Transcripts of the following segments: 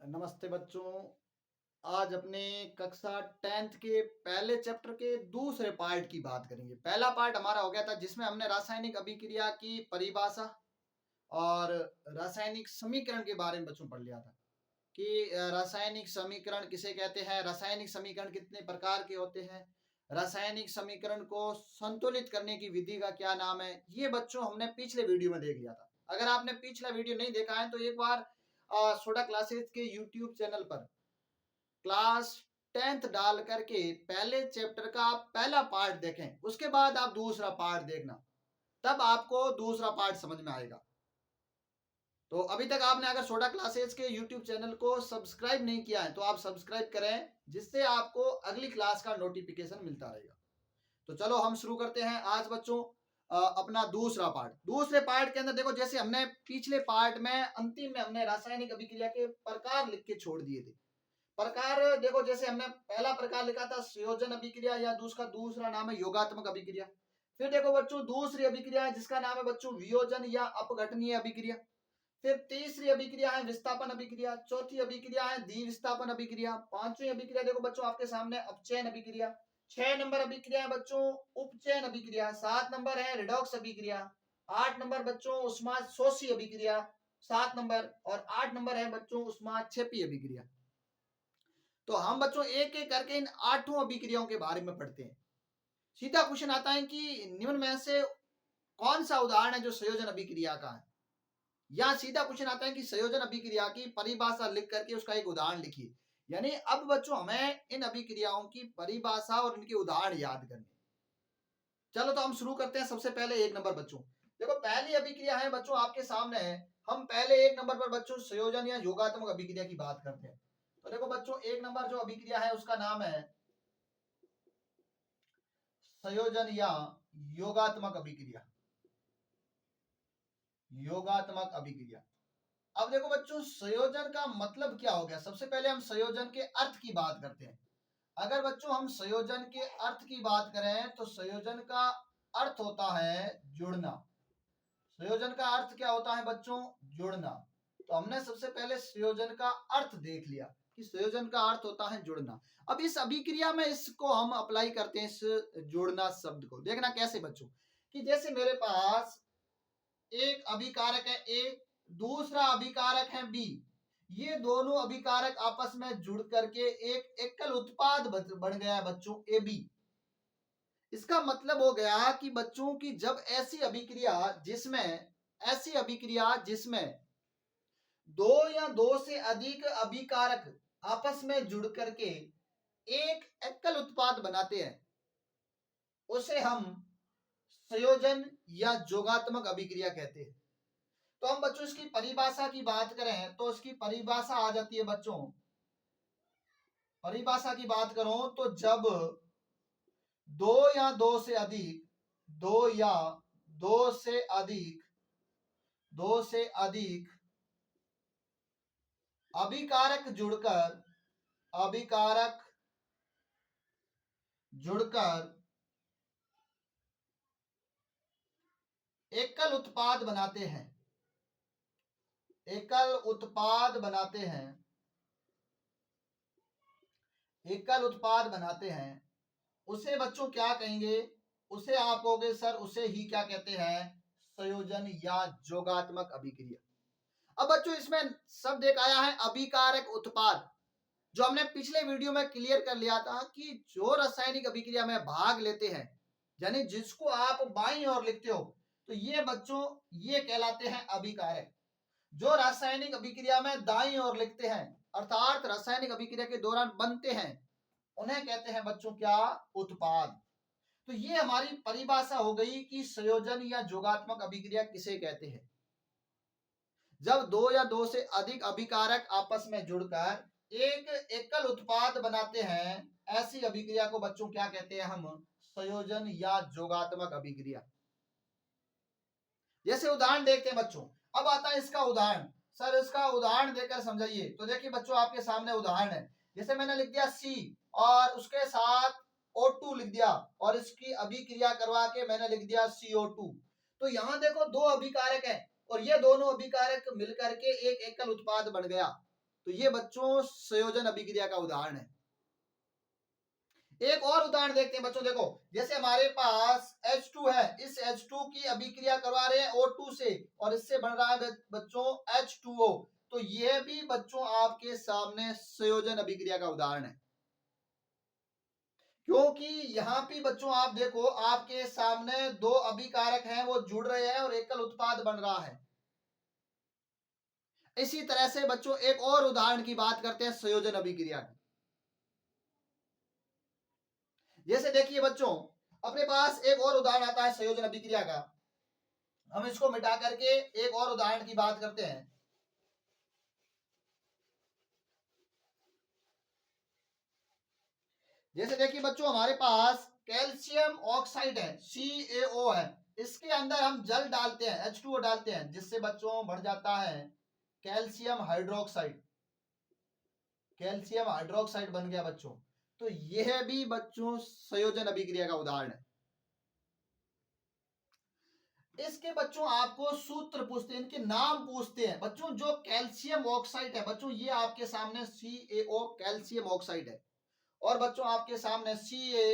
नमस्ते बच्चों। आज अपने कक्षा 10th के पहले चैप्टर के दूसरे पार्ट की बात करेंगे। पहला पार्ट हमारा हो गया था जिसमें हमने रासायनिक अभिक्रिया की परिभाषा और रासायनिक समीकरण के बारे में बच्चों पढ़ लिया था कि रासायनिक समीकरण किसे कहते हैं, रासायनिक समीकरण कितने प्रकार के होते हैं, रासायनिक समीकरण को संतुलित करने की विधि का क्या नाम है। ये बच्चों हमने पिछले वीडियो में देख लिया था। अगर आपने पिछला वीडियो नहीं देखा है तो एक बार सोडा क्लासेस के यूट्यूब चैनल पर क्लास 10th डाल करके पहले चैप्टर का पहला पार्ट देखें, उसके बाद आप दूसरा पार्ट देखना, तब आपको दूसरा पार्ट समझ में आएगा। तो अभी तक आपने अगर सोडा क्लासेस के यूट्यूब चैनल को सब्सक्राइब नहीं किया है तो आप सब्सक्राइब करें, जिससे आपको अगली क्लास का नोटिफिकेशन मिलता रहेगा। तो चलो हम शुरू करते हैं आज बच्चों अपना दूसरा पार्ट। दूसरे पार्ट के अंदर देखो, जैसे हमने पिछले पार्ट में अंतिम में हमने रासायनिक अभिक्रिया के प्रकार लिख के छोड़ दिए थे। प्रकार देखो, जैसे हमने पहला प्रकार लिखा था संयोजन अभिक्रिया या दूसरा नाम है योगात्मक अभिक्रिया। फिर देखो बच्चों दूसरी अभिक्रिया है जिसका नाम है बच्चों वियोजन या अपघटनीय अभिक्रिया। फिर तीसरी अभिक्रिया है विस्थापन अभिक्रिया। चौथी अभिक्रिया है द्विविस्थापन अभिक्रिया। पांचवी अभिक्रिया देखो बच्चों आपके सामने अपचयन अभिक्रिया। 6 नंबर अभिक्रिया है बच्चों उपचयन अभिक्रिया। 7 नंबर है रिडॉक्स अभिक्रिया। 8 नंबर बच्चों उष्माशोषी अभिक्रिया। 7 नंबर और 8 नंबर है बच्चों उष्माक्षेपी अभिक्रिया। तो हम बच्चों एक एक करके इन 8 अभिक्रियाओं के बारे में पढ़ते हैं। सीधा क्वेश्चन आता है कि निम्न में से कौन सा उदाहरण है जो संयोजन अभिक्रिया का है, या सीधा क्वेश्चन आता है कि संयोजन अभिक्रिया की परिभाषा लिख करके उसका एक उदाहरण लिखिए। यानी अब बच्चों हमें इन अभिक्रियाओं की परिभाषा और इनके उदाहरण याद करने। चलो तो हम शुरू करते हैं। सबसे पहले 1 नंबर बच्चों देखो, पहली अभिक्रिया है बच्चों आपके सामने है। हम पहले 1 नंबर पर बच्चों संयोजन या योगात्मक अभिक्रिया की बात करते हैं। तो देखो बच्चों 1 नंबर जो अभिक्रिया है उसका नाम है संयोजन या योगात्मक अभिक्रिया। योगात्मक अभिक्रिया। अब देखो बच्चों संयोजन का मतलब क्या हो गया। सबसे पहले हम संयोजन के अर्थ की बात करते हैं। अगर बच्चों हम संयोजन के अर्थ की बात करें तो संयोजन का अर्थ होता है जुड़ना। संयोजन का अर्थ क्या होता है बच्चों? जुड़ना। तो हमने सबसे पहले संयोजन का अर्थ देख लिया कि संयोजन का अर्थ होता है जुड़ना। अब इस अभिक्रिया में इसको हम अप्लाई करते हैं, इस जुड़ना शब्द को। देखना कैसे बच्चों, कि जैसे मेरे पास एक अभिकारक है ए, दूसरा अभिकारक है बी। ये दोनों अभिकारक आपस में जुड़ करके एक एकल उत्पाद बन गया बच्चों ए बी। इसका मतलब हो गया कि बच्चों की जब ऐसी अभिक्रिया जिसमें दो या दो से अधिक अभिकारक आपस में जुड़ करके एक एकल उत्पाद बनाते हैं, उसे हम संयोजन या जोगात्मक अभिक्रिया कहते हैं। तो हम बच्चों इसकी परिभाषा की बात करें तो इसकी परिभाषा आ जाती है बच्चों। परिभाषा की बात करो तो जब दो या दो से अधिक दो या दो से अधिक दो से अधिक अभिकारक जुड़कर एकल उत्पाद बनाते हैं, एकल उत्पाद बनाते हैं, उसे बच्चों क्या कहेंगे? उसे आप कहोगे सर उसे ही क्या कहते हैं? संयोजन या जोगात्मक अभिक्रिया। अब बच्चों इसमें शब्द एक आया है अभिकारक उत्पाद, जो हमने पिछले वीडियो में क्लियर कर लिया था कि जो रासायनिक अभिक्रिया में भाग लेते हैं, यानी जिसको आप बाईं ओर लिखते हो, तो ये बच्चों ये कहलाते हैं अभिकारक। जो रासायनिक अभिक्रिया में दाईं ओर लिखते हैं, अर्थात रासायनिक अभिक्रिया के दौरान बनते हैं, उन्हें कहते हैं बच्चों क्या? उत्पाद। तो ये हमारी परिभाषा हो गई कि संयोजन या जोगात्मक अभिक्रिया किसे कहते हैं। जब दो या दो से अधिक अभिकारक आपस में जुड़कर एक एकल उत्पाद बनाते हैं, ऐसी अभिक्रिया को बच्चों क्या कहते हैं? हम संयोजन या जोगात्मक अभिक्रिया। जैसे उदाहरण देखते हैं बच्चों। अब आता है इसका उदाहरण। सर इसका उदाहरण देकर समझाइए। तो देखिए बच्चों आपके सामने उदाहरण है। जैसे मैंने लिख दिया C और उसके साथ O2 लिख दिया और इसकी अभिक्रिया करवा के मैंने लिख दिया CO2। तो यहां देखो दो अभिकारक है और ये दोनों अभिकारक मिलकर के एक एकल उत्पाद बन गया। तो ये बच्चों संयोजन अभिक्रिया का उदाहरण है। एक और उदाहरण देखते हैं बच्चों, देखो जैसे हमारे पास H2 है, इस H2 की अभिक्रिया करवा रहे हैं O2 से और इससे बन रहा है बच्चों H2O। तो यह भी बच्चों आपके सामने संयोजन अभिक्रिया का उदाहरण है, क्योंकि यहां भी बच्चों आप देखो आपके सामने दो अभिकारक हैं वो जुड़ रहे हैं और एकल उत्पाद बन रहा है। इसी तरह से बच्चों एक और उदाहरण की बात करते हैं संयोजन अभिक्रिया की। जैसे देखिए बच्चों अपने पास एक और उदाहरण आता है संयोजन अभिक्रिया का, हम इसको मिटा करके एक और उदाहरण की बात करते हैं। जैसे देखिए बच्चों हमारे पास कैल्शियम ऑक्साइड है, CaO है, इसके अंदर हम जल डालते हैं, H2O डालते हैं, जिससे बच्चों बढ़ जाता है कैल्शियम हाइड्रोक्साइड। कैल्शियम हाइड्रोक्साइड बन गया बच्चों। तो यह भी बच्चों संयोजन अभिक्रिया का उदाहरण है। इसके बच्चों आपको सूत्र पूछते हैं, इनके नाम पूछते हैं बच्चों। जो कैल्शियम ऑक्साइड है बच्चों ये आपके सामने CaO कैल्शियम ऑक्साइड है, और बच्चों आपके सामने Ca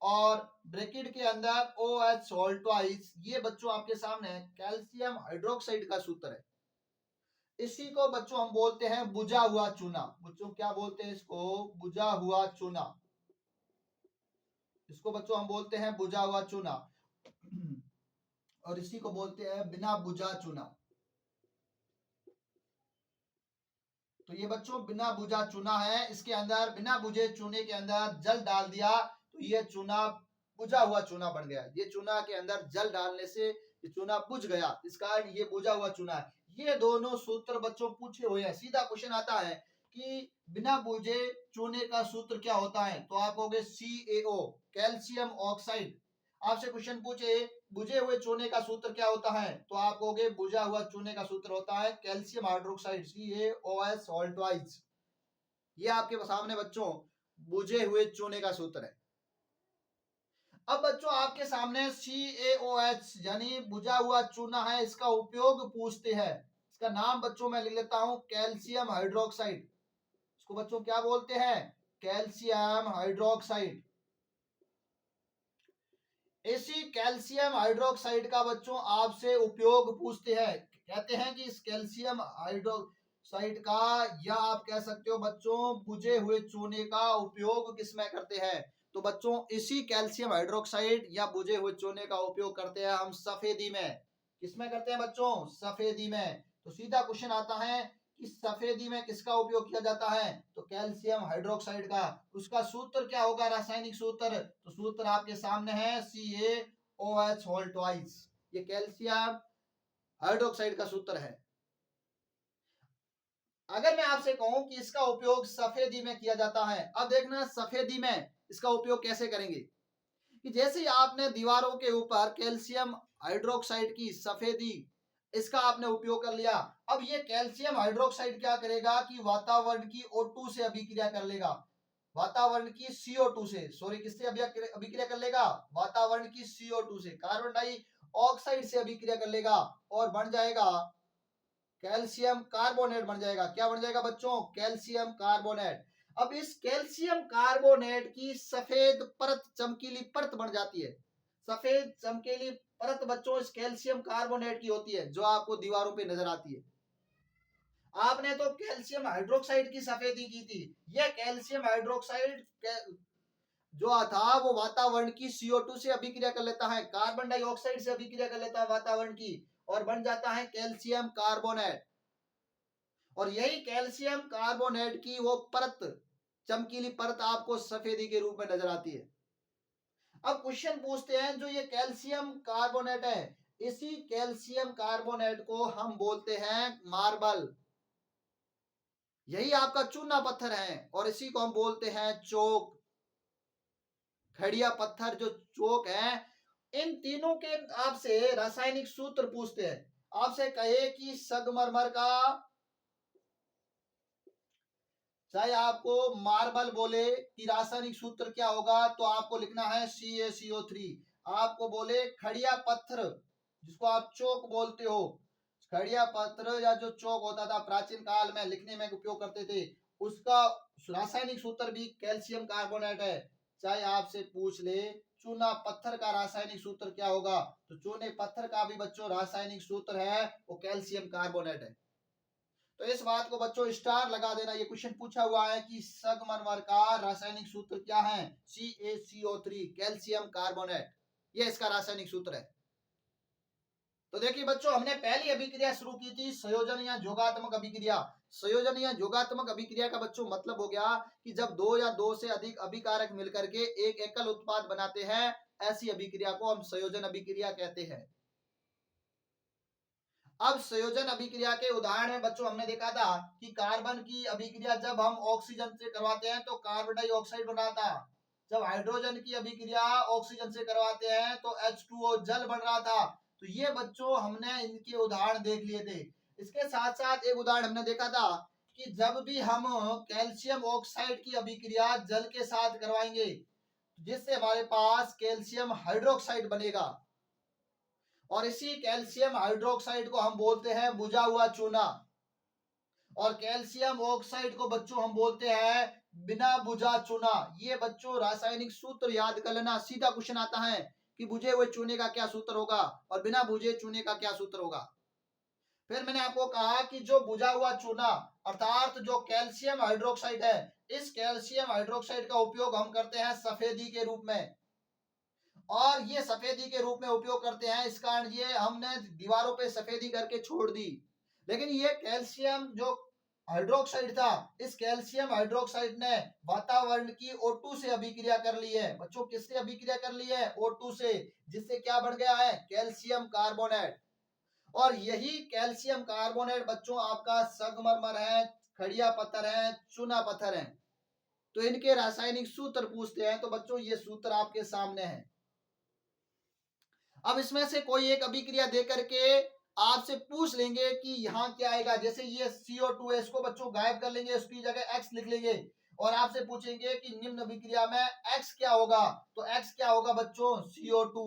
और ब्रैकेट के अंदर OH सोल्ट ट्वाइस, ये बच्चों आपके सामने कैल्शियम हाइड्रोक्साइड का सूत्र है। इसी को बच्चों हम बोलते हैं बुझा हुआ चूना। बच्चों क्या बोलते हैं इसको? बुझा हुआ चूना। इसको बच्चों हम बोलते हैं बुझा हुआ चूना और इसी को बोलते हैं बिना बुझा चूना। तो ये बच्चों बिना बुझा चूना है, इसके अंदर बिना बुझे चूने के अंदर जल डाल दिया तो ये चूना बुझा हुआ चूना बन गया। ये चूना के अंदर जल डालने से ये चूना बुझ गया, इस कारण ये बुझा हुआ चूना है। ये दोनों सूत्र बच्चों पूछे हुए हैं। सीधा क्वेश्चन आता है कि बिना बुझे चूने का सूत्र क्या होता है, तो आप कहोगे CaO कैल्शियम ऑक्साइड। आपसे क्वेश्चन पूछे बुझे हुए चूने का सूत्र क्या होता है, तो आप कहोगे बुझा हुआ चूने का सूत्र होता है calcium hydroxide CaOH salt twice. ये आपके सामने बच्चों बुझे हुए चूने का सूत्र है। अब बच्चों आपके सामने CaOH यानी बुझा हुआ चूना है, इसका उपयोग पूछते हैं। इसका नाम बच्चों मैं लिख लेता हूं कैल्शियम हाइड्रोक्साइड। इसको बच्चों क्या बोलते हैं? Calcium hydroxide. इसी कैल्शियम हाइड्रोक्साइड का बच्चों आपसे उपयोग पूछते हैं। कहते हैं कि इस कैल्शियम हाइड्रोक्साइड का, या आप कह सकते हो बच्चों बुझे हुए चूने का उपयोग किसमें करते हैं, तो बच्चों इसी कैल्शियम हाइड्रोक्साइड या बुझे हुए चूने का उपयोग करते हैं हम सफेदी में। किसमें करते हैं बच्चों? सफेदी में। तो सीधा क्वेश्चन आता है कि सफेदी में किसका उपयोग किया जाता है, तो कैल्शियम हाइड्रोक्साइड का। उसका सूत्र क्या होगा, रासायनिक सूत्र? तो सूत्र आपके सामने है CaOH होल ट्वाइस। ये कैल्शियम हाइड्रोक्साइड का सूत्र है। अगर मैं आपसे कहूं कि इसका उपयोग सफेदी में किया जाता है, अब देखना सफेदी में इसका उपयोग कैसे करेंगे। कि जैसे ही आपने दीवारों के ऊपर कैल्शियम हाइड्रोक्साइड की सफेदी इसका आपने उपयोग कर लिया, अब ये कैल्शियम हाइड्रोक्साइड क्या करेगा कि वातावरण की O2 से अभिक्रिया कर लेगा, वातावरण की CO2 से, सॉरी किससे अभिक्रिया कर लेगा? वातावरण की CO2 से, कार्बन डाइऑक्साइड से अभिक्रिया कर लेगा और बन जाएगा कैल्शियम कार्बोनेट बन जाएगा। क्या बन जाएगा बच्चों? Calcium carbonate. अब इस कैल्शियम कार्बोनेट की सफेद परत, चमकीली परत बन जाती है। सफेद चमकीली परत बच्चों इस कैल्शियम कार्बोनेट की होती है, जो आपको दीवारों पे नजर आती है। आपने तो कैल्शियम हाइड्रोक्साइड की सफेदी की थी, यह कैल्शियम हाइड्रोक्साइड जो था वो वातावरण की CO2 से अभिक्रिया कर लेता है, कार्बन डाइऑक्साइड से अभिक्रिया कर लेता है वातावरण की, और बन जाता है कैल्शियम कार्बोनेट। और यही कैल्शियम कार्बोनेट की वो परत, चमकीली परत आपको सफेदी के रूप में नजर आती है। अब क्वेश्चन पूछते हैं, जो ये कैल्शियम कार्बोनेट है, इसी कैल्शियम कार्बोनेट को हम बोलते हैं मार्बल। यही आपका चूना पत्थर है और इसी को हम बोलते हैं चोक, खड़िया पत्थर जो चोक है। इन तीनों के आपसे रासायनिक सूत्र पूछते हैं। आपसे कहे कि संगमरमर का, चाहे आपको मार्बल बोले कि रासायनिक सूत्र क्या होगा, तो आपको लिखना है CaCO3। आपको बोले खड़िया पत्थर जिसको आप चोक बोलते हो, खड़िया पत्र या जो चौक होता था प्राचीन काल में लिखने में उपयोग करते थे, उसका रासायनिक सूत्र भी कैल्शियम कार्बोनेट है। चाहे आपसे पूछ ले चूना पत्थर का रासायनिक सूत्र क्या होगा, तो चूने पत्थर का भी बच्चों रासायनिक सूत्र है वो कैल्शियम कार्बोनेट है। तो इस बात को बच्चों स्टार लगा देना। ये क्वेश्चन पूछा हुआ है कि संगमरमर का रासायनिक सूत्र क्या है, CaCO3 कैल्शियम कार्बोनेट, ये इसका रासायनिक सूत्र है। तो देखिए बच्चों, हमने पहली अभिक्रिया शुरू की थी संयोजन या योगात्मक अभिक्रिया। संयोजन या योगात्मक अभिक्रिया का बच्चों मतलब हो गया कि जब दो या दो से अधिक अभिकारक मिलकर के एक एकल उत्पाद बनाते हैं, ऐसी अभिक्रिया को हम संयोजन अभिक्रिया कहते हैं। अब संयोजन अभिक्रिया के उदाहरण में बच्चों हमने देखा था कि कार्बन की अभिक्रिया जब हम ऑक्सीजन से करवाते हैं तो कार्बन डाइऑक्साइड बनाता। जब हाइड्रोजन की अभिक्रिया ऑक्सीजन से करवाते हैं तो H2O जल बन रहा था। तो ये बच्चों हमने इनके उदाहरण देख लिए थे। इसके साथ साथ एक उदाहरण हमने देखा था कि जब भी हम कैल्शियम ऑक्साइड की अभिक्रिया जल के साथ करवाएंगे जिससे हमारे पास कैल्शियम हाइड्रोक्साइड बनेगा, और इसी कैल्शियम हाइड्रोक्साइड को हम बोलते हैं बुझा हुआ चूना, और कैल्शियम ऑक्साइड को बच्चों हम बोलते हैं बिना बुझा चूना। ये बच्चों रासायनिक सूत्र याद कर लेना। सीधा क्वेश्चन आता है कि बुझे हुए चूने का क्या सूत्र होगा और बिना बुझे चूने का क्या सूत्र होगा। फिर मैंने आपको कहा कि जो बुझा हुआ चूना अर्थात जो कैल्शियम हाइड्रोक्साइड है, इस कैल्शियम हाइड्रोक्साइड का उपयोग हम करते हैं सफेदी के रूप में, और ये सफेदी के रूप में उपयोग करते हैं। इस कारण ये हमने दीवारों पे सफेदी करके छोड़ दी। लेकिन ये कैल्शियम जो हाइड्रोक्साइड था, इस कैल्शियम हाइड्रोक्साइड ने वातावरण की O2 से अभिक्रिया कर ली है। बच्चों किससे अभिक्रिया कर ली है? O2 से, जिससे क्या बन गया है? Calcium carbonate. और यही कैल्शियम कार्बोनेट बच्चों आपका संगमरमर है, खड़िया पत्थर है, चूना पत्थर है। तो इनके रासायनिक सूत्र पूछते हैं तो बच्चों ये सूत्र आपके सामने है। अब इसमें से कोई एक अभिक्रिया दे करके आपसे पूछ लेंगे कि यहाँ क्या आएगा। जैसे ये CO2 है, इसको बच्चों गायब कर लेंगे, उसकी जगह X लिख लेंगे, और आपसे पूछेंगे कि निम्न अभिक्रिया में X क्या होगा, तो X क्या होगा बच्चों? CO2।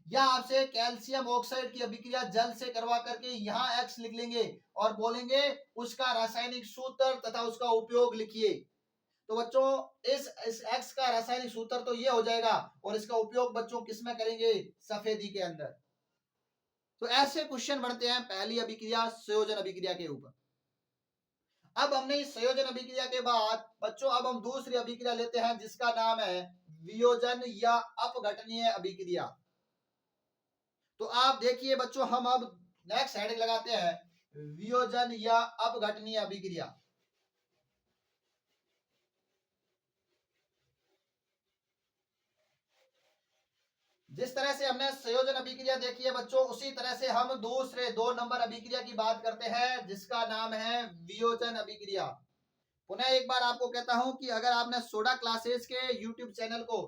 या आपसे कैल्शियम ऑक्साइड की अभिक्रिया जल से करवा करके यहाँ X लिख लेंगे और बोलेंगे उसका रासायनिक सूत्र तथा उसका उपयोग लिखिए। तो बच्चों इस X का रासायनिक सूत्र तो ये हो जाएगा, और इसका उपयोग बच्चों किस में करेंगे? सफेदी के अंदर। तो ऐसे क्वेश्चन बनते हैं पहली अभिक्रिया संयोजन अभिक्रिया के ऊपर। अब हमने इस संयोजन अभिक्रिया के बाद बच्चों अब हम दूसरी अभिक्रिया लेते हैं जिसका नाम है वियोजन या अपघटनीय अभिक्रिया। तो आप देखिए बच्चों, हम अब नेक्स्ट हेडिंग लगाते हैं वियोजन या अपघटनीय अभिक्रिया। जिस तरह से हमने संयोजन अभिक्रिया देखी है बच्चों, उसी तरह से हम दूसरे 2 नंबर अभिक्रिया की बात करते हैं जिसका नाम है वियोजन अभिक्रिया। पुनः एक बार आपको कहता हूं कि अगर आपने सोडा क्लासेस के यूट्यूब चैनल को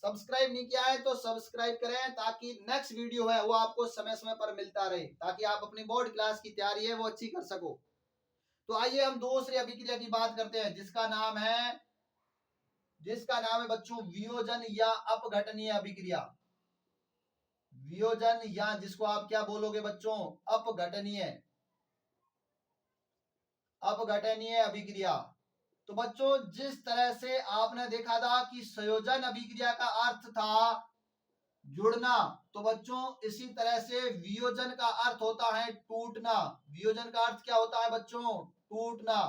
सब्सक्राइब नहीं किया है तो सब्सक्राइब करें, ताकि नेक्स्ट वीडियो है वो आपको समय समय पर मिलता रहे, ताकि आप अपनी बोर्ड क्लास की तैयारी है वो अच्छी कर सको। तो आइए हम दूसरी अभिक्रिया की बात करते हैं जिसका नाम है बच्चों वियोजन या अपघटनीय अभिक्रिया। वियोजन या जिसको आप क्या बोलोगे बच्चों? अपघटनीय अभिक्रिया। तो बच्चों जिस तरह से आपने देखा था कि संयोजन अभिक्रिया का अर्थ था जुड़ना, तो बच्चों इसी तरह से वियोजन का अर्थ होता है टूटना। वियोजन का अर्थ क्या होता है बच्चों? टूटना।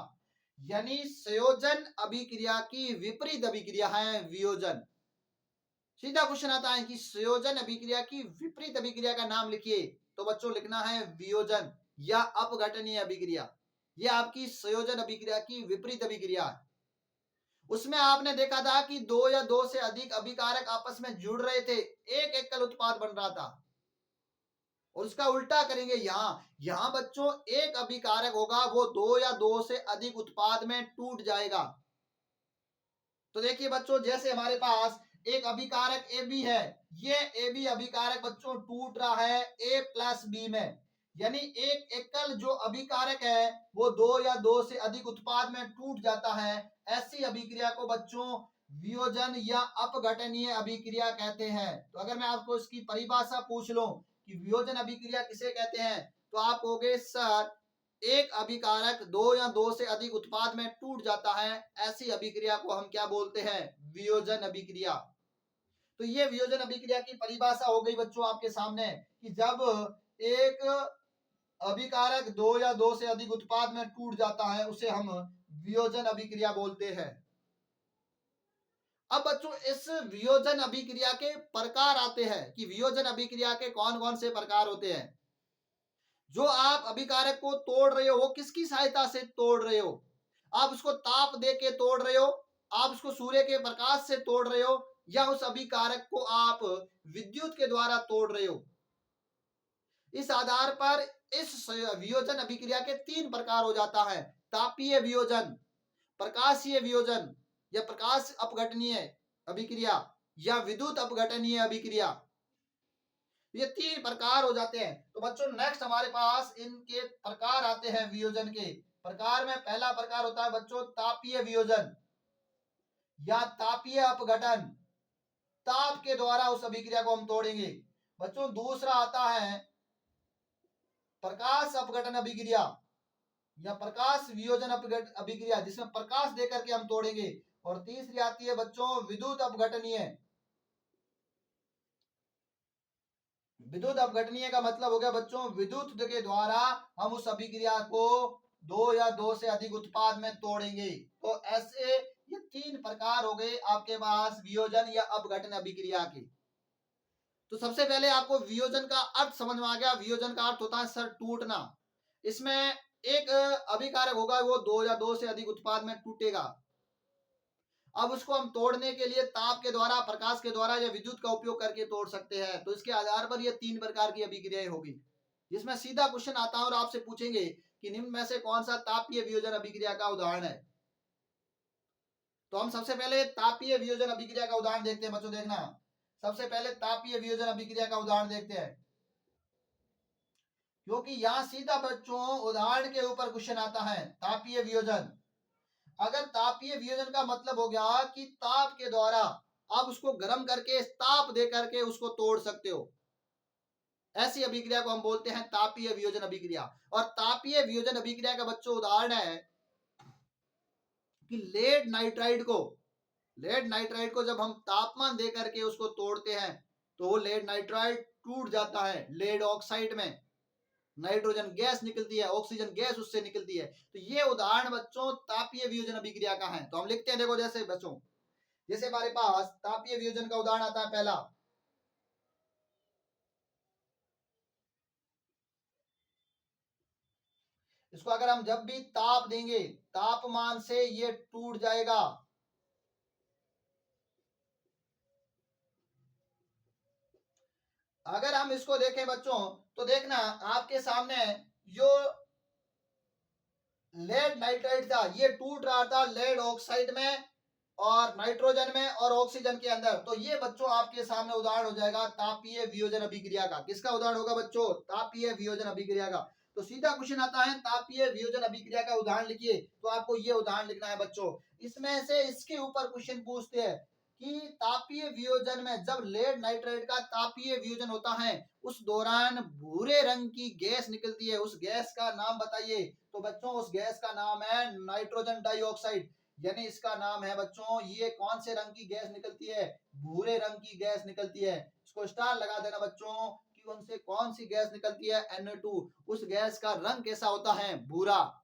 यानी संयोजन अभिक्रिया की विपरीत अभिक्रिया है वियोजन। सीधा क्वेश्चन आता है कि संयोजन अभिक्रिया की विपरीत अभिक्रिया का नाम लिखिए, तो बच्चों लिखना है वियोजन या अपघटनीय अभिक्रिया। यह आपकी संयोजन अभिक्रिया की विपरीत अभिक्रिया है। उसमें आपने देखा था कि दो या दो से अधिक अभिकारक आपस में जुड़ रहे थे, एक एकल उत्पाद बन रहा था। और उसका उल्टा करेंगे यहां बच्चों एक अभिकारक होगा, वो दो या दो से अधिक उत्पाद में टूट जाएगा। तो देखिए बच्चों, जैसे हमारे पास एक अभिकारक AB है, ये AB अभिकारक बच्चों टूट रहा है A+B में, यानी एक एकल जो अभिकारक है वो दो या दो से अधिक उत्पाद में टूट जाता है। ऐसी अभिक्रिया को बच्चों वियोजन या अपघटनीय अभिक्रिया कहते हैं। तो अगर मैं आपको इसकी परिभाषा पूछ लूं कि वियोजन अभिक्रिया किसे कहते हैं, तो आप कहोगे सर एक अभिकारक दो या दो से अधिक उत्पाद में टूट जाता है, ऐसी अभिक्रिया को हम क्या बोलते हैं? वियोजन अभिक्रिया। तो ये वियोजन अभिक्रिया की परिभाषा हो गई बच्चों आपके सामने कि जब एक अभिकारक दो या दो से अधिक उत्पाद में टूट जाता है उसे हम वियोजन अभिक्रिया बोलते हैं। अब बच्चों इस वियोजन अभिक्रिया के प्रकार आते हैं कि वियोजन अभिक्रिया के कौन कौन से प्रकार होते हैं। जो आप अभिकारक को तोड़ रहे हो वो किसकी सहायता से तोड़ रहे हो? आप उसको ताप दे के तोड़ रहे हो, आप उसको सूर्य के प्रकाश से तोड़ रहे हो, या उस अभिकारक को आप विद्युत के द्वारा तोड़ रहे हो। इस आधार पर इस वियोजन अभिक्रिया के तीन प्रकार हो जाता है। तापीय वियोजन, प्रकाशीय वियोजन या प्रकाश अपघटनीय अभिक्रिया या विद्युत अपघटनीय अभिक्रिया, ये तीन प्रकार हो जाते हैं। तो बच्चों नेक्स्ट हमारे पास इनके प्रकार आते हैं वियोजन के। प्रकार में पहला प्रकार होता है बच्चों तापीय वियोजन या तापीय अपघटन। ताप के द्वारा उस अभिक्रिया को हम तोड़ेंगे। बच्चों दूसरा आता है प्रकाश अपघटन अभिक्रिया या प्रकाश वियोजन अभिक्रिया, जिसमें प्रकाश देकर के हम तोड़ेंगे। और तीसरी आती है बच्चों विद्युत अपघटनीय। विद्युत अपघटनीय का मतलब हो गया बच्चों विद्युत के द्वारा हम उस अभिक्रिया को दो या दो से अधिक उत्पाद में तोड़ेंगे। तो ऐसे ये तीन प्रकार हो गए आपके पास वियोजन या अपघटन अभिक्रिया के। तो सबसे पहले आपको वियोजन का अर्थ समझ में आ गया। वियोजन का अर्थ होता है सर टूटना। इसमें एक अभिकारक होगा वो दो या दो से अधिक उत्पाद में टूटेगा। अब उसको हम तोड़ने के लिए ताप के द्वारा, प्रकाश के द्वारा या विद्युत का उपयोग करके तोड़ सकते हैं। तो इसके आधार पर ये तीन प्रकार की अभिक्रियाएं होगी, जिसमें सीधा क्वेश्चन आता है और आपसे पूछेंगे कि निम्न में से कौन सा तापीय वियोजन अभिक्रिया का उदाहरण है। तो हम सबसे पहले तापीय वियोजन अभिक्रिया का उदाहरण देखते हैं बच्चों। देखना, सबसे पहले तापीय वियोजन अभिक्रिया का उदाहरण देखते हैं, क्योंकि यहां सीधा बच्चों उदाहरण के ऊपर क्वेश्चन आता है। तापीय वियोजन, अगर तापीय वियोजन का मतलब हो गया कि ताप के द्वारा आप उसको गर्म करके ताप दे करके उसको तोड़ सकते हो, ऐसी अभिक्रिया को हम बोलते हैं तापीय वियोजन अभिक्रिया। और तापीय वियोजन अभिक्रिया का बच्चों उदाहरण है कि लेड नाइट्राइड को जब हम तापमान दे करके उसको तोड़ते हैं तो वो लेड नाइट्राइड टूट जाता है। लेड ऑक्साइड में नाइट्रोजन गैस निकलती है, ऑक्सीजन गैस उससे निकलती है। तो ये उदाहरण बच्चों तापीय वियोजन अभिक्रिया का है। तो हम लिखते हैं, देखो जैसे बच्चों, जैसे हमारे पास तापीय वियोजन का उदाहरण आता है पहला, इसको अगर हम जब भी ताप देंगे तापमान से ये टूट जाएगा। अगर हम इसको देखें बच्चों तो देखना आपके सामने जो लेड नाइट्राइड था ये टूट रहा था लेड ऑक्साइड में और नाइट्रोजन में और ऑक्सीजन के अंदर। तो ये बच्चों आपके सामने उदाहरण हो जाएगा तापीय वियोजन अभिक्रिया का। किसका उदाहरण होगा बच्चों? तापीय वियोजन अभिक्रिया का। तो सीधा क्वेश्चन आता है तापीय वियोजन अभिक्रिया का उदाहरण लिखिए। तो आपको ये उदाहरण लिखना है बच्चों। इसमें से इसके ऊपर क्वेश्चन पूछते हैं कि तापीय वियोजन में जब लेड नाइट्राइड का तापीय वियोजन होता है उस दौरान भूरे रंग की गैस निकलती है, उस गैस का नाम बताइए। तो बच्चों उस गैस का नाम है नाइट्रोजन डाइऑक्साइड, यानी इसका नाम है बच्चों, ये कौन से रंग की गैस निकलती है? भूरे रंग की गैस निकलती है। इसको स्टार लगा देना बच्चों कि उनसे कौन सी गैस निकलती है? NO2। उस गैस का रंग कैसा होता है? भूरा।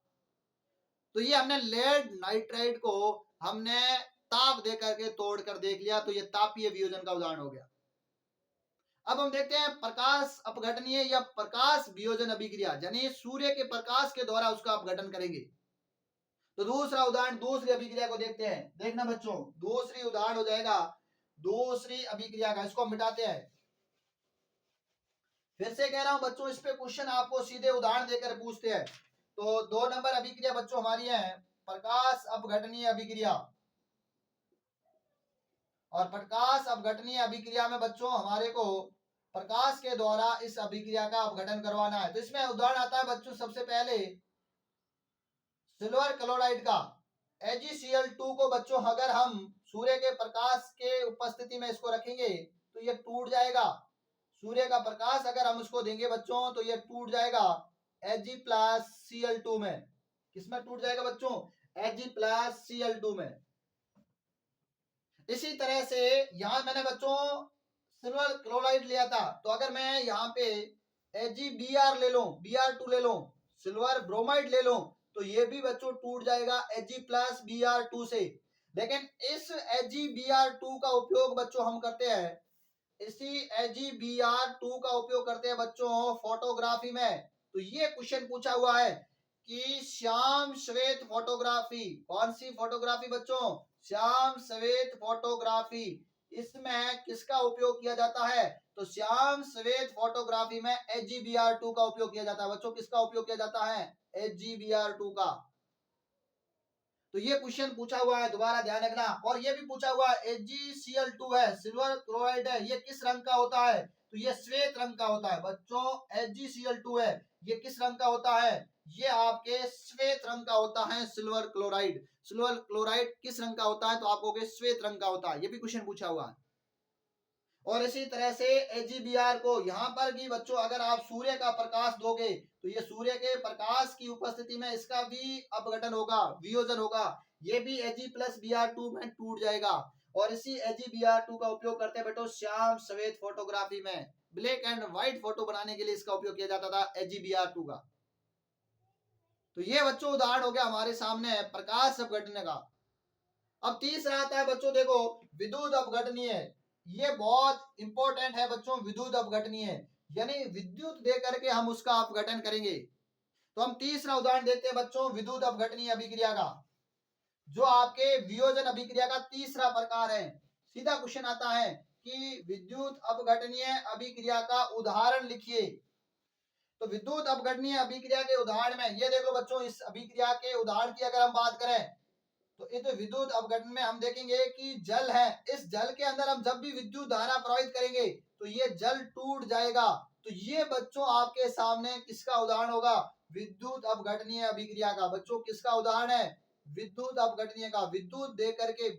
तो ये हमने लेड नाइट्राइड को हमने ताप दे करके तोड़ कर देख लिया। तो ये तापीय वियोजन का उदाहरण हो गया। अब हम देखते हैं प्रकाश अपघटनीय या प्रकाश वियोजन अभिक्रिया, यानी सूर्य के प्रकाश के द्वारा उसका अपघटन करेंगे। तो दूसरा उदाहरण, दूसरी अभिक्रिया को देखते हैं। देखना बच्चों, दूसरी उदाहरण हो जाएगा दूसरी अभिक्रिया का। इसको हम मिटाते हैं। फिर से कह रहा हूं बच्चों, इस पे क्वेश्चन आपको सीधे उदाहरण देकर पूछते हैं। तो 2 नंबर अभिक्रिया बच्चों हमारी है प्रकाश अपघटनीय अभिक्रिया। और प्रकाश अपघटनीय अभिक्रिया में बच्चों हमारे को प्रकाश के द्वारा इस अभिक्रिया का अपघटन करवाना है। तो इसमें उदाहरण आता है बच्चों सबसे पहले सिल्वर क्लोराइड का AgCl2 को बच्चों अगर हम सूर्य के प्रकाश के उपस्थिति में इसको रखेंगे तो ये टूट जाएगा। सूर्य का प्रकाश अगर हम उसको देंगे बच्चों तो ये टूट जाएगा। Ag+Cl2 में। किसमें टूट जाएगा बच्चों? Ag+Cl2 में। इसी तरह से यहां मैंने बच्चों सिल्वर क्लोराइड लिया था, तो अगर मैं यहाँ पे AgBr ले लूं, Br2 ले लूं, सिल्वर ब्रोमाइड ले लूं, तो ये भी बच्चों टूट जाएगा Ag+Br2 से। लेकिन इस AgBr2 का उपयोग बच्चों हम करते हैं, इसी AgBr2 का उपयोग करते हैं बच्चों फोटोग्राफी में। तो ये क्वेश्चन पूछा हुआ है कि श्याम श्वेत फोटोग्राफी, कौन सी फोटोग्राफी बच्चों? श्याम श्वेत फोटोग्राफी, इसमें किसका उपयोग किया जाता है? तो श्याम श्वेत फोटोग्राफी में AgBr2 का उपयोग किया जाता है बच्चों। किसका उपयोग किया जाता है? AgBr2 का। तो ये क्वेश्चन पूछा हुआ है, दोबारा ध्यान रखना। और ये भी पूछा हुआ है AgCl2 है, सिल्वर क्लोराइड है, ये किस रंग का होता है? तो ये श्वेत रंग का होता है बच्चों। AgCl2 है, ये किस रंग का होता है? ये आपके श्वेत रंग का होता है सिल्वर क्लोराइड। सिल्वर क्लोराइड किस रंग का होता है? तो आप कहोगे श्वेत रंग का होता है। ये भी क्वेश्चन पूछा हुआ है। और इसी तरह से AgBr को यहाँ पर भी बच्चों अगर आप सूर्य का प्रकाश दोगे, तो ये सूर्य के प्रकाश की उपस्थिति में इसका भी अपघटन होगा, वियोजन होगा, ये भी Ag+Br2 में टूट जाएगा। और इसी AgBr2 का उपयोग करते हैं बेटो श्याम श्वेत फोटोग्राफी में। ब्लैक एंड व्हाइट फोटो बनाने के लिए इसका उपयोग किया जाता था Ag+Br2 का। तो ये बच्चों उदाहरण हो गया हमारे सामने प्रकाश अपघटन का। अब तीसरा आता है बच्चों, देखो विद्युत अपघटनीय। ये बहुत इंपॉर्टेंट है बच्चों, विद्युत अपघटनीय, यानी विद्युत दे करके हम उसका अपघटन करेंगे। तो हम तीसरा उदाहरण देखते हैं बच्चों विद्युत अपघटनीय अभिक्रिया का, जो आपके वियोजन अभिक्रिया का तीसरा प्रकार है। सीधा क्वेश्चन आता है कि विद्युत अपघटनीय अभिक्रिया का उदाहरण लिखिए। तो विद्युत अपघटनीय अभिक्रिया के उदाहरण में ये देख लो बच्चों, इस अभिक्रिया के उदाहरण की अगर हम बात करें तो इस विद्युत अपघटन में हम देखेंगे कि जल है, इस जल के अंदर हम जब भी विद्युत धारा प्रवाहित करेंगे तो ये जल टूट जाएगा। तो ये बच्चों आपके सामने किसका उदाहरण होगा? विद्युत अपघटनीय अभिक्रिया का। बच्चों किसका उदाहरण है? विद्युत अपघटनीय का। विद्युत दे करके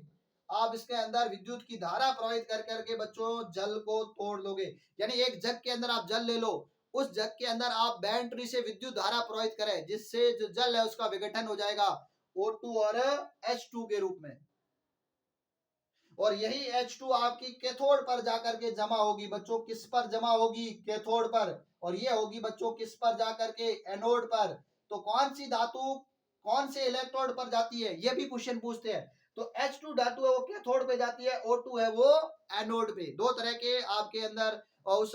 आप इसके अंदर विद्युत की धारा प्रवाहित कर करके बच्चों जल को तोड़ लोगे। यानी एक जग के अंदर आप जल ले लो, उस जग के अंदर आप बैटरी से विद्युत धारा प्रवाहित करें, जिससे जो जल है उसका विघटन हो जाएगा O2 और H2 के रूप में। और यही H2 आपकी कैथोड पर जाकर के जमा होगी बच्चों। किस पर जमा होगी? कैथोड पर। और ये होगी बच्चों किस पर जाकर के? एनोड पर। तो कौन सी धातु कौन से इलेक्ट्रोड पर जाती है? ये भी क्वेश्चन पूछते हैं। तो H2 धातु है वो कैथोड पे जाती है, O2 है वो एनोड पे। दो तरह के आपके अंदर उस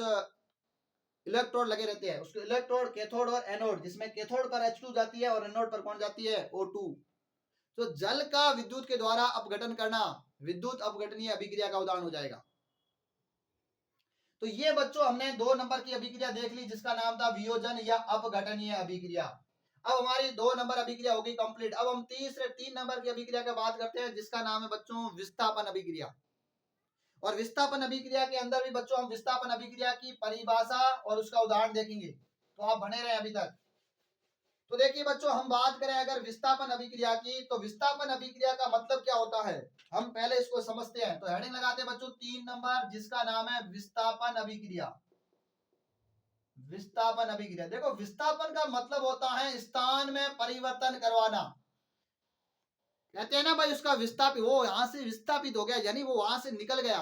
इलेक्ट्रोड लगे रहते हैं, उसके इलेक्ट्रोड कैथोड और एनोड, जिसमें कैथोड पर H2 जाती है और एनोड पर कौन जाती है? O2। तो जल का विद्युत के द्वारा अपघटन करना विद्युत अपघटनीय अभिक्रिया का उदाहरण हो जाएगा। तो ये बच्चों हमने 2 नंबर की अभिक्रिया देख ली, जिसका नाम था वियोजन या अपघटनीय अभिक्रिया। अब हमारी 2 नंबर अभिक्रिया होगी कंप्लीट। अब हम 3 नंबर की अभिक्रिया की बात करते हैं, जिसका नाम है बच्चों विस्थापन अभिक्रिया। और विस्थापन अभिक्रिया के अंदर भी बच्चों हम विस्थापन अभिक्रिया की परिभाषा और उसका उदाहरण देखेंगे। तो आप बने रहे अभी तक। तो देखिए बच्चों, हम बात करें अगर विस्थापन अभिक्रिया की, तो विस्थापन अभिक्रिया का मतलब क्या होता है, हम पहले इसको समझते हैं। तो हेडिंग लगाते हैं बच्चों 3 नंबर, जिसका नाम है विस्थापन अभिक्रिया। विस्थापन अभिक्रिया, देखो विस्थापन का मतलब होता है स्थान में परिवर्तन करवाना। कहते हैं ना भाई उसका विस्थापित, वो यहां से विस्थापित हो गया, यानी वो वहां से निकल गया।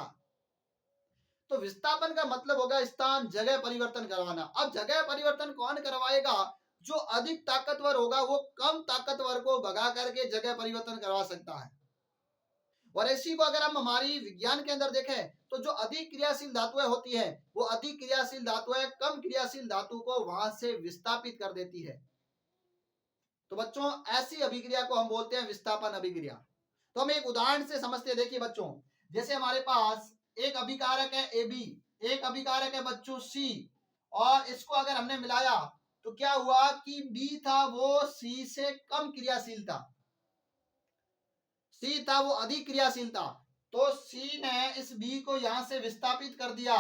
तो विस्थापन का मतलब होगा स्थान, जगह परिवर्तन करवाना। अब जगह परिवर्तन कौन करवाएगा? जो अधिक ताकतवर होगा वो कम ताकतवर को भगा करके जगह परिवर्तन करवा सकता है। और इसी को अगर हम हमारी विज्ञान के अंदर देखें, तो जो अधिक क्रियाशील धातुएं होती है, वो अधिक क्रियाशील धातुएं कम क्रियाशील धातु को वहां से विस्थापित कर देती है। तो बच्चों ऐसी अभिक्रिया को हम बोलते हैं विस्थापन अभिक्रिया। तो हम एक उदाहरण से समझते हैं। देखिए बच्चों, जैसे हमारे पास एक अभिकारक है AB, एक अभिकारक है बच्चों C, और इसको अगर हमने मिलाया तो क्या हुआ कि B था वो C से कम क्रियाशील था, C था वो अधिक क्रियाशील था। तो C ने इस B को यहां से विस्थापित कर दिया,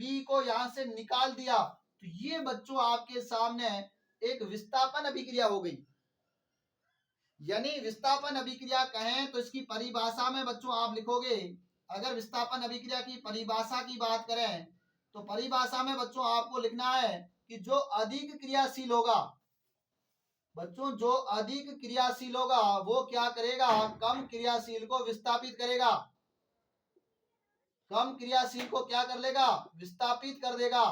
B को यहां से निकाल दिया। तो ये बच्चों आपके सामने एक विस्थापन अभिक्रिया हो गई। यानी विस्थापन अभिक्रिया कहें तो इसकी परिभाषा में बच्चों आप लिखोगे, अगर विस्थापन अभिक्रिया की परिभाषा की बात करें तो परिभाषा में बच्चों आपको लिखना है कि जो अधिक क्रियाशील होगा, बच्चों जो अधिक क्रियाशील होगा वो क्या करेगा, कम क्रियाशील को विस्थापित करेगा। कम क्रियाशील को क्या कर लेगा, विस्थापित कर देगा।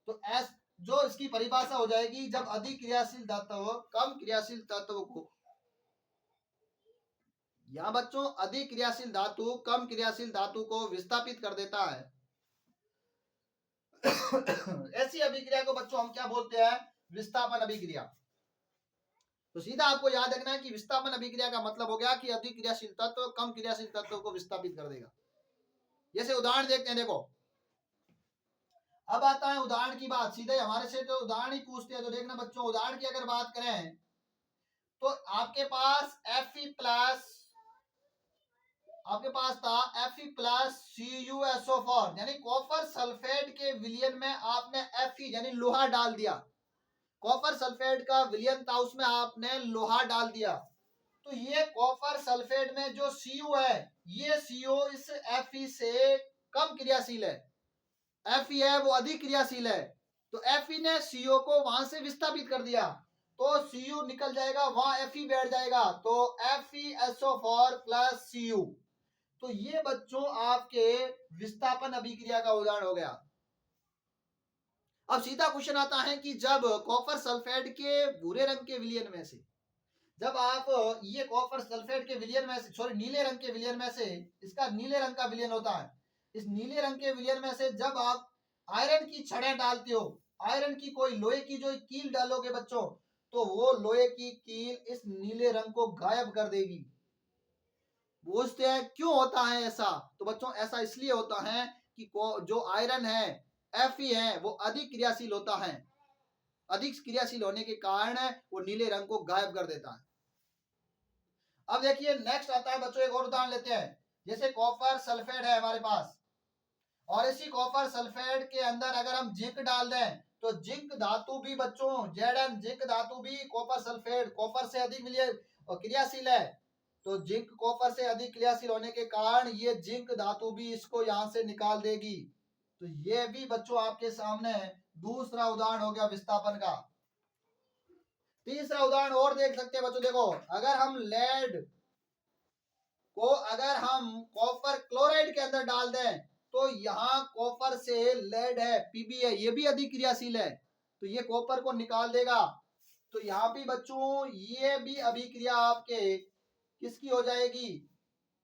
तो एस जो इसकी परिभाषा हो जाएगी, जब अधिक क्रियाशील तत्व कम क्रियाशील तत्व को, यहाँ बच्चों अधिक क्रियाशील धातु कम क्रियाशील धातु को विस्थापित कर देता है। ऐसी अभिक्रिया को बच्चों हम क्या बोलते हैं, विस्थापन अभिक्रिया। तो सीधा आपको याद रखना है कि विस्थापन अभिक्रिया का मतलब हो गया कि अधिक क्रियाशील तत्व कम क्रियाशील तत्व को विस्थापित कर देगा। जैसे उदाहरण देखते हैं, देखो अब आता है उदाहरण की बात, सीधे हमारे से तो उदाहरण ही पूछते हैं। तो देखना बच्चों, उदाहरण की अगर बात करें तो आपके पास था FeCuSO4 यानी कॉपर सल्फेट के विलयन में आपने Fe यानी लोहा डाल दिया। कॉपर सल्फेट का विलयन था, उसमें आपने लोहा डाल दिया। तो ये कॉपर सल्फेट में जो Cu है, ये Cu इस Fe से कम क्रियाशील है। Fe है वो अधिक क्रियाशील है। तो Fe ने Cu को वहां से विस्थापित कर दिया, तो Cu निकल जाएगा, वहां Fe बैठ जाएगा, तो FeSO4 प्लस Cu। तो ये बच्चों आपके विस्थापन अभिक्रिया का उदाहरण हो गया। अब सीधा क्वेश्चन आता है कि जब कॉपर सल्फेट के भूरे रंग के विलयन में से, जब आप ये कॉपर सल्फेट के विलयन में से, सॉरी नीले रंग के विलयन में से, इसका नीले रंग का विलयन होता है, इस नीले रंग के विलयन में से जब आप आयरन की छड़ें डालते हो, आयरन की कोई लोहे की जो कील डालोगे बच्चों, तो वो लोहे की कील इस नीले रंग को गायब कर देगी। पूछते हैं क्यों होता है ऐसा, तो बच्चों ऐसा इसलिए होता है कि जो आयरन है Fe है वो अधिक क्रियाशील होता है। अधिक क्रियाशील होने के कारण वो नीले रंग को गायब कर देता है। अब देखिए नेक्स्ट आता है बच्चों, एक और उदाहरण लेते हैं। जैसे कॉपर सल्फेट है हमारे पास, और इसी कॉपर सल्फेट के अंदर अगर हम जिंक डाल दें, तो जिंक धातु भी बच्चों Zn जिंक धातु भी कॉपर सल्फेट कॉपर से अधिक क्रियाशील है। तो जिंक कॉपर से अधिक क्रियाशील होने के कारण ये जिंक धातु भी इसको यहां से निकाल देगी। तो ये भी बच्चों आपके सामने दूसरा उदाहरण हो गया विस्थापन का। तीसरा उदाहरण और देख सकते हैं बच्चों, देखो अगर हम लेड को अगर हम कॉपर क्लोराइड के अंदर डाल दें, तो यहाँ कॉपर से लेड है Pb है, ये भी अधिक क्रियाशील है, तो ये कॉपर को निकाल देगा। तो यहाँ भी बच्चों ये भी अभिक्रिया आपके किसकी हो जाएगी,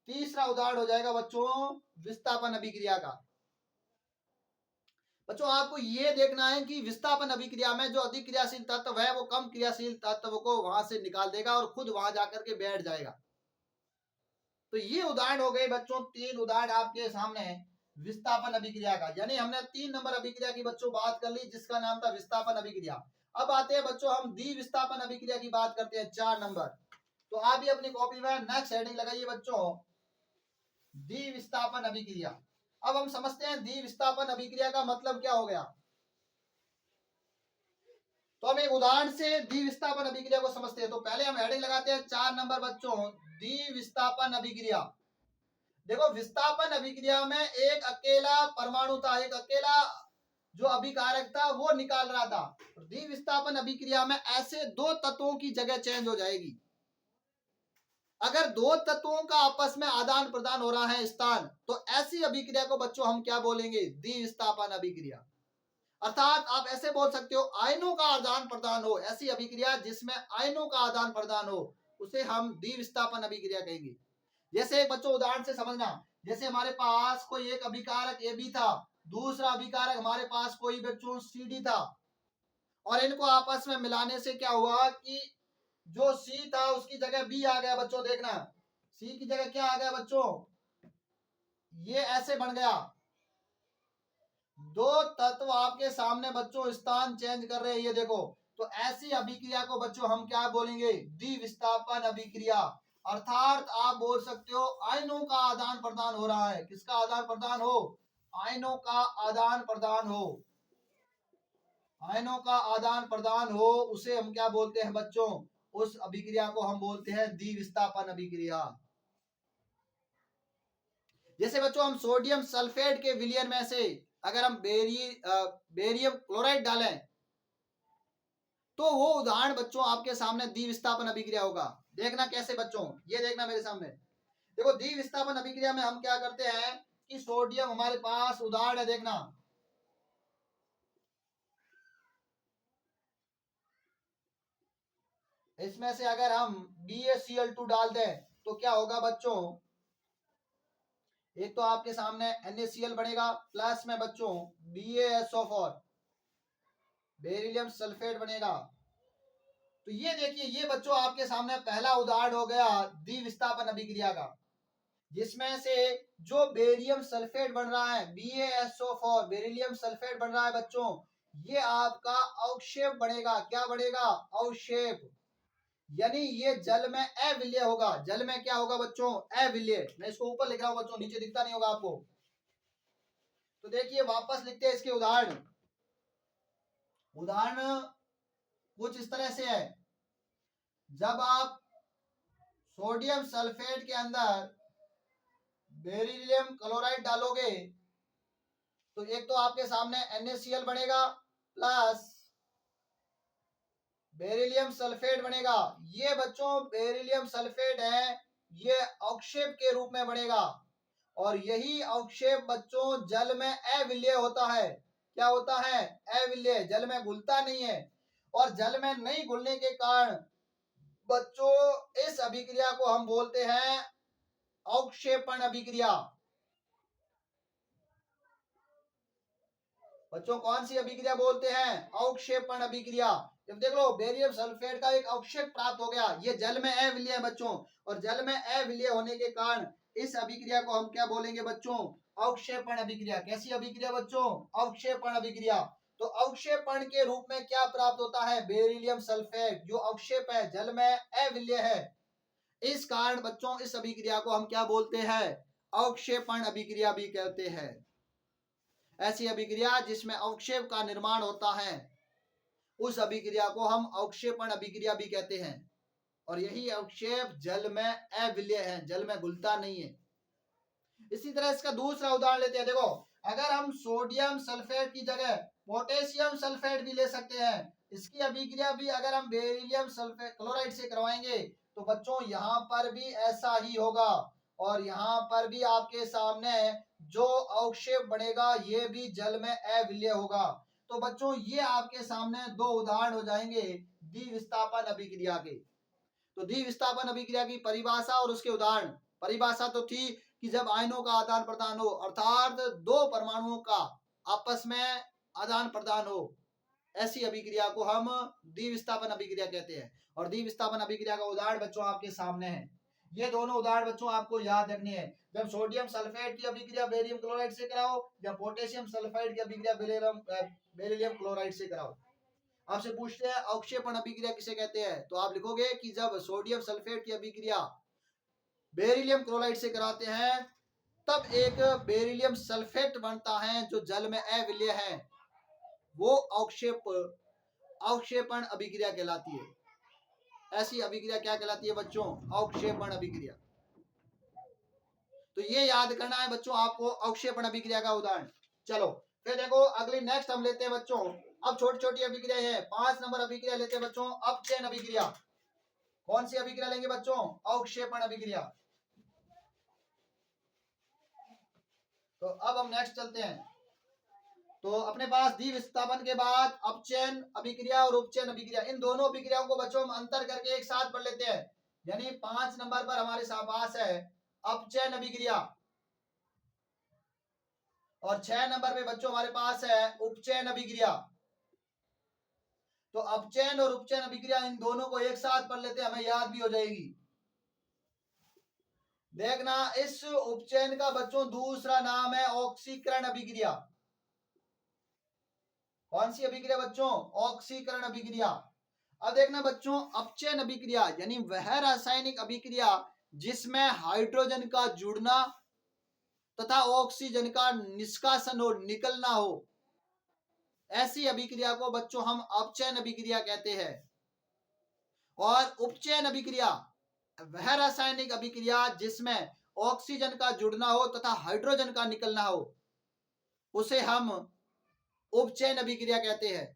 तीसरा उदाहरण हो जाएगा बच्चों विस्थापन अभिक्रिया का। बच्चों आपको ये देखना है कि विस्थापन अभिक्रिया में जो अधिक क्रियाशील तत्व है वो कम क्रियाशील तत्व को वहां से निकाल देगा और खुद वहां जाकर के बैठ जाएगा। तो ये उदाहरण हो गए बच्चों, तीन उदाहरण आपके सामने विस्थापन अभिक्रिया का। यानी हमने 3 नंबर अभिक्रिया की बच्चों बात कर ली, जिसका नाम था विस्थापन अभिक्रिया। अब आते हैं बच्चों हम द्विविस्थापन अभिक्रिया की बात करते हैं, 4 नंबर। तो आप भी अपनी कॉपी में नेक्स्ट हेडिंग लगाइए बच्चों, द्विविस्थापन अभिक्रिया। अब हम समझते हैं द्विविस्थापन अभिक्रिया का मतलब क्या हो गया। तो हम एक उदाहरण से द्विविस्थापन अभिक्रिया को समझते हैं। तो पहले हम हेडिंग लगाते हैं 4 नंबर बच्चों, द्विविस्थापन अभिक्रिया। देखो विस्थापन अभिक्रिया में एक अकेला परमाणु था, एक अकेला जो अभिकारक था वो निकाल रहा था। द्विविस्थापन अभिक्रिया में ऐसे दो तत्वों की जगह चेंज हो जाएगी। अगर दो तत्वों का आपस में आदान प्रदान हो रहा है स्थान, तो ऐसी अभिक्रिया को बच्चों हम क्या बोलेंगे, द्विविस्थापन अभिक्रिया। अर्थात आप ऐसे बोल सकते हो आयनों का आदान प्रदान हो, ऐसी अभिक्रिया जिसमें आयनों का आदान प्रदान हो उसे हम द्विविस्थापन अभिक्रिया कहेंगे। जैसे एक बच्चों उदाहरण से समझना, जैसे हमारे पास कोई एक अभिकारक AB था, दूसरा अभिकारक हमारे पास कोई बच्चों CD था, और इनको आपस में मिलाने से क्या हुआ कि जो C था उसकी जगह B आ गया। बच्चों देखना C की जगह क्या आ गया बच्चों, ये ऐसे बन गया। दो तत्व आपके सामने बच्चों स्थान चेंज कर रहे हैं, ये देखो। तो ऐसी अभिक्रिया को बच्चों हम क्या बोलेंगे, द्विविस्थापन अभिक्रिया। अर्थात आप बोल सकते हो आयनों का आदान प्रदान हो रहा है। किसका आदान प्रदान हो, आयनों का आदान प्रदान हो, आयनों का आदान प्रदान हो, उसे हम क्या बोलते हैं बच्चों, उस अभिक्रिया को हम बोलते हैं द्विविस्थापन अभिक्रिया। जैसे बच्चों हम सोडियम सल्फेट के विलयन में से अगर हम बेरियम क्लोराइड डालें, तो वो उदाहरण बच्चों आपके सामने द्विविस्थापन अभिक्रिया होगा। देखना कैसे बच्चों, ये देखना मेरे सामने। देखो द्विविस्थापन अभिक्रिया में हम क्या करते हैं कि सोडियम हमारे पास उदाहरण है, देखना। इसमें से अगर हम BaCl2 डाल दें तो क्या होगा बच्चों, एक तो आपके सामने NaCl बनेगा, प्लस में बच्चों BaSO4 बेरिलियम सल्फेट बनेगा। तो ये देखिए, ये बच्चों आपके सामने पहला उदाहरण हो गया द्विविस्थापन अभिक्रिया का, जिसमें से जो बेरियम सल्फेट बन रहा है BaSO4 बेरिलियम सल्फेट बन रहा है बच्चों, ये आपका अवक्षेप बनेगा। क्या बनेगा? अवक्षेप। यानी ये जल में अविलय होगा। जल में क्या होगा बच्चों? अविलय। मैं इसको ऊपर लिख रहा हूं बच्चों, नीचे दिखता नहीं होगा आपको। तो देखिए वापस लिखते हैं इसके उदाहरण। उदाहरण कुछ इस तरह से है। जब आप सोडियम सल्फेट के अंदर बेरिलियम क्लोराइड डालोगे तो एक तो आपके सामने NaCl बनेगा प्लस बेरिलियम सल्फेट बनेगा। ये बच्चों बेरिलियम सल्फेट है, ये अवक्षेप के रूप में बनेगा। और यही अवक्षेप बच्चों जल में अविलय होता है। क्या होता है? अविलय। जल में घुलता नहीं है। और जल में नहीं घुलने के कारण बच्चों इस अभिक्रिया को हम बोलते हैं अवक्षेपण अभिक्रिया। बच्चों कौन सी अभिक्रिया बोलते हैं? अवक्षेपण अभिक्रिया। जब देख लो बेरियम सल्फेट का एक अवक्षेप प्राप्त हो गया, ये जल में अविलय है बच्चों, और जल में अविलय होने के कारण इस अभिक्रिया को हम क्या बोलेंगे बच्चों? अवक्षेपण अभिक्रिया। कैसी अभिक्रिया बच्चों? अवक्षेपण अभिक्रिया। तो अवक्षेपण के रूप में क्या प्राप्त होता है? बेरिलियम सल्फेट, जो अवक्षेप है, जल में अविलय है। इस कारण बच्चों इस अभिक्रिया को हम क्या बोलते हैं? अवक्षेपण अभिक्रिया भी कहते हैं। ऐसी अभिक्रिया जिसमें अवक्षेप का निर्माण होता है, उस अभिक्रिया को हम अवक्षेपण अभिक्रिया भी कहते हैं। और यही अवक्षेप जल में अविलय है, जल में घुलता नहीं है। इसी तरह इसका दूसरा उदाहरण लेते हैं। देखो अगर हम सोडियम सल्फेट की जगह पोटेशियम सल्फेट भी ले सकते हैं, इसकी अभिक्रिया भी अगर हम बेरिलियम सल्फेट क्लोराइड से करवाएंगे तो बच्चों यहाँ पर भी ऐसा ही होगा। और यहाँ पर भी आपके सामने जो अवक्षेप बनेगा ये भी जल में अविलय होगा। तो बच्चों ये आपके सामने दो उदाहरण हो जाएंगे द्विविस्थापन अभिक्रिया के। तो द्विविस्थापन अभिक्रिया की परिभाषा और उसके उदाहरण। परिभाषा तो थी कि जब आयनों का आदान प्रदान हो, अर्थात दो परमाणुओं का आपस में आदान प्रदान हो, ऐसी अभिक्रिया को हम द्विविस्थापन अभिक्रिया कहते हैं। और द्विविस्थापन अभिक्रिया का उदाहरण बच्चों आपके सामने है। ये दोनों उदाहरण बच्चों आपको याद रखनी है। जब सोडियम सल्फेट की अभिक्रिया बेरियम क्लोराइड से कराओ, या पोटेशियम सल्फाइड की अभिक्रिया बेरिलियम क्लोराइड से कराओ। आपसे पूछते हैं अवक्षेपण अभिक्रिया किसे कहते हैं, तो आप लिखोगे कि जब सोडियम सल्फेट की अभिक्रिया बेरिलियम क्लोराइड से कराते हैं तब एक बेरिलियम सल्फेट बनता है जो जल में अविलय है, वो अवक्षेपण अभिक्रिया कहलाती है। ऐसी अभिक्रिया क्या कहलाती है बच्चों? अवक्षेपण अभिक्रिया। तो ये याद करना है बच्चों आपको अवक्षेपण अभिक्रिया का उदाहरण। चलो फिर देखो अगली नेक्स्ट हम लेते हैं बच्चों, अब छोटी छोटी अभिक्रिया है। 5 नंबर अभिक्रिया लेते हैं बच्चों, अपचयन अभिक्रिया। कौन सी अभिक्रिया लेंगे बच्चों? अवक्षेपण अभिक्रिया। तो अब हम नेक्स्ट चलते हैं। तो अपने पास द्विविस्थापन के बाद अपचयन अभिक्रिया और उपचयन अभिक्रिया, इन दोनों अभिक्रियाओं को बच्चों हम अंतर करके एक साथ पढ़ लेते हैं। यानी 5 नंबर पर हमारे पास है अपचयन अभिक्रिया, और 6 नंबर पे बच्चों हमारे पास है उपचयन अभिक्रिया। तो अपचयन और उपचयन अभिक्रिया इन दोनों को एक साथ पढ़ लेते हैं, हमें याद भी हो जाएगी। देखना इस उपचयन का बच्चों दूसरा नाम है ऑक्सीकरण अभिक्रिया। कौन सी अभिक्रिया बच्चों? ऑक्सीकरण अभिक्रिया। अब देखना बच्चों अपचयन अभिक्रिया यानी वह रासायनिक अभिक्रिया जिसमें हाइड्रोजन का जुड़ना तथा ऑक्सीजन का निष्कासन हो, निकलना हो, ऐसी अभिक्रिया को बच्चों हम अपचयन अभिक्रिया कहते हैं। और उपचयन अभिक्रिया वह रासायनिक अभिक्रिया जिसमें ऑक्सीजन का जुड़ना हो तथा हाइड्रोजन का निकलना हो, उसे हम उपचयन अभिक्रिया कहते हैं।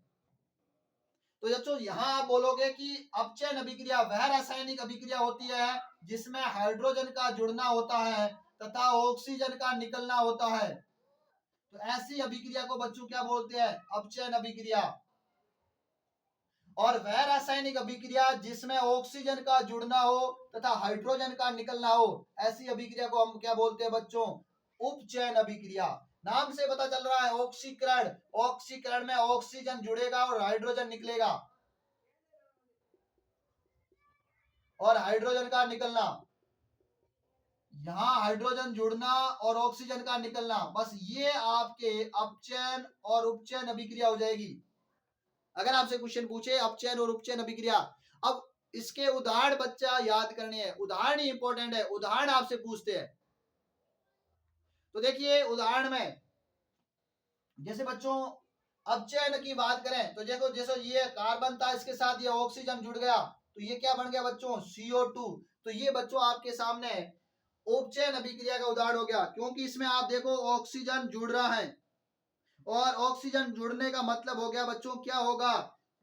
तो बच्चों यहाँ आप बोलोगे कि अपचयन अभिक्रिया वह रासायनिक अभिक्रिया होती है जिसमें हाइड्रोजन का जुड़ना होता है तथा ऑक्सीजन का निकलना होता है। तो ऐसी अभिक्रिया को बच्चों क्या बोलते हैं? अपचयन अभिक्रिया। और वह रासायनिक अभिक्रिया जिसमें ऑक्सीजन का जुड़ना हो तथा हाइड्रोजन का निकलना हो, ऐसी अभिक्रिया को हम क्या बोलते हैं बच्चों? उपचयन अभिक्रिया। नाम से पता चल रहा है ऑक्सीकरण, ऑक्सीकरण में ऑक्सीजन जुड़ेगा और हाइड्रोजन निकलेगा, और हाइड्रोजन का निकलना, यहाँ हाइड्रोजन जुड़ना और ऑक्सीजन का निकलना, बस ये आपके अपचयन और उपचयन अभिक्रिया हो जाएगी। अगर आपसे क्वेश्चन पूछे अपचयन और उपचयन अभिक्रिया, अब इसके उदाहरण बच्चा याद करने हैं, उदाहरण ही इंपॉर्टेंट है, उदाहरण आपसे पूछते हैं। तो देखिए उदाहरण में जैसे बच्चों अपचयन की बात करें तो देखो जैसे ये कार्बन था, इसके साथ ये ऑक्सीजन जुड़ गया तो ये क्या बन गया बच्चों? CO2। तो ये बच्चों आपके सामने उपचयन अभिक्रिया का उदाहरण हो गया, क्योंकि इसमें आप देखो ऑक्सीजन जुड़ रहा है, और ऑक्सीजन जुड़ने का मतलब हो गया बच्चों क्या होगा?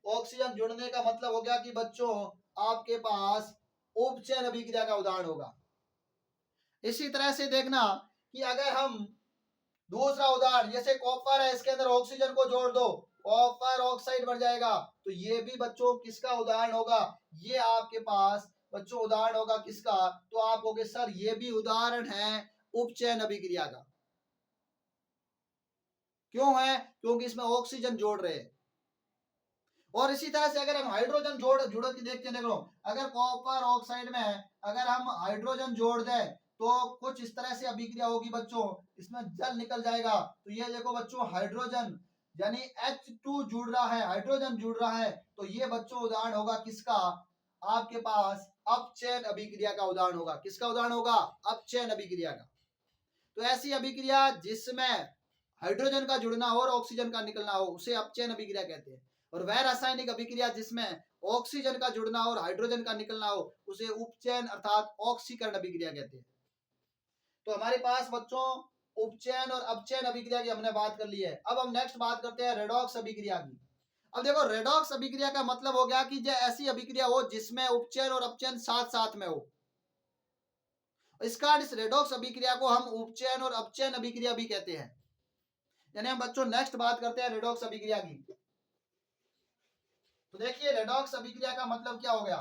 ऑक्सीजन जुड़ने का मतलब हो गया कि बच्चों आपके पास उपचयन अभिक्रिया का उदाहरण होगा। इसी तरह से देखना कि अगर हम दूसरा उदाहरण जैसे कॉपर है, इसके अंदर ऑक्सीजन को जोड़ दो, कॉपर ऑक्साइड बन जाएगा, तो ये भी बच्चों किसका उदाहरण होगा? ये आपके पास बच्चों उदाहरण होगा किसका? तो आप कहोगे सर ये भी उदाहरण है उपचयन अभिक्रिया का। क्यों है? क्योंकि इसमें ऑक्सीजन जोड़ रहे हैं। और इसी तरह से अगर हम हाइड्रोजन जुड़ के देखते हैं, देखो अगर कॉपर ऑक्साइड में अगर हम हाइड्रोजन जोड़ दें तो कुछ इस तरह से अभिक्रिया होगी बच्चों, इसमें जल निकल जाएगा। तो ये देखो बच्चों हाइड्रोजन यानी H2 जुड़ रहा है, हाइड्रोजन जुड़ रहा है, तो ये बच्चों उदाहरण होगा किसका? आपके पास अपचयन अभिक्रिया का उदाहरण होगा। किसका उदाहरण होगा? अपचयन अभिक्रिया का। तो ऐसी अभिक्रिया जिसमें हाइड्रोजन का जुड़ना हो और ऑक्सीजन का निकलना हो उसे अपचयन अभिक्रिया कहते हैं। और वह रासायनिक अभिक्रिया जिसमें ऑक्सीजन का जुड़ना हो और हाइड्रोजन का निकलना हो उसे उपचयन अर्थात ऑक्सीकरण अभिक्रिया कहते हैं। तो हमारे पास बच्चों उपचयन और अपचयन अभिक्रिया की हमने बात कर ली है। अब हम नेक्स्ट बात करते हैं रेडॉक्स अभिक्रिया की। अब देखो रेडॉक्स अभिक्रिया का मतलब हो गया कि जो ऐसी अभिक्रिया हो जिसमें उपचयन और अपचयन साथ साथ में हो। इसका इस रेडॉक्स अभिक्रिया को हम उपचयन और अपचयन अभिक्रिया भी कहते हैं। यानी हम बच्चों नेक्स्ट बात करते हैं रेडॉक्स अभिक्रिया की। तो देखिए रेडॉक्स अभिक्रिया का मतलब क्या हो गया?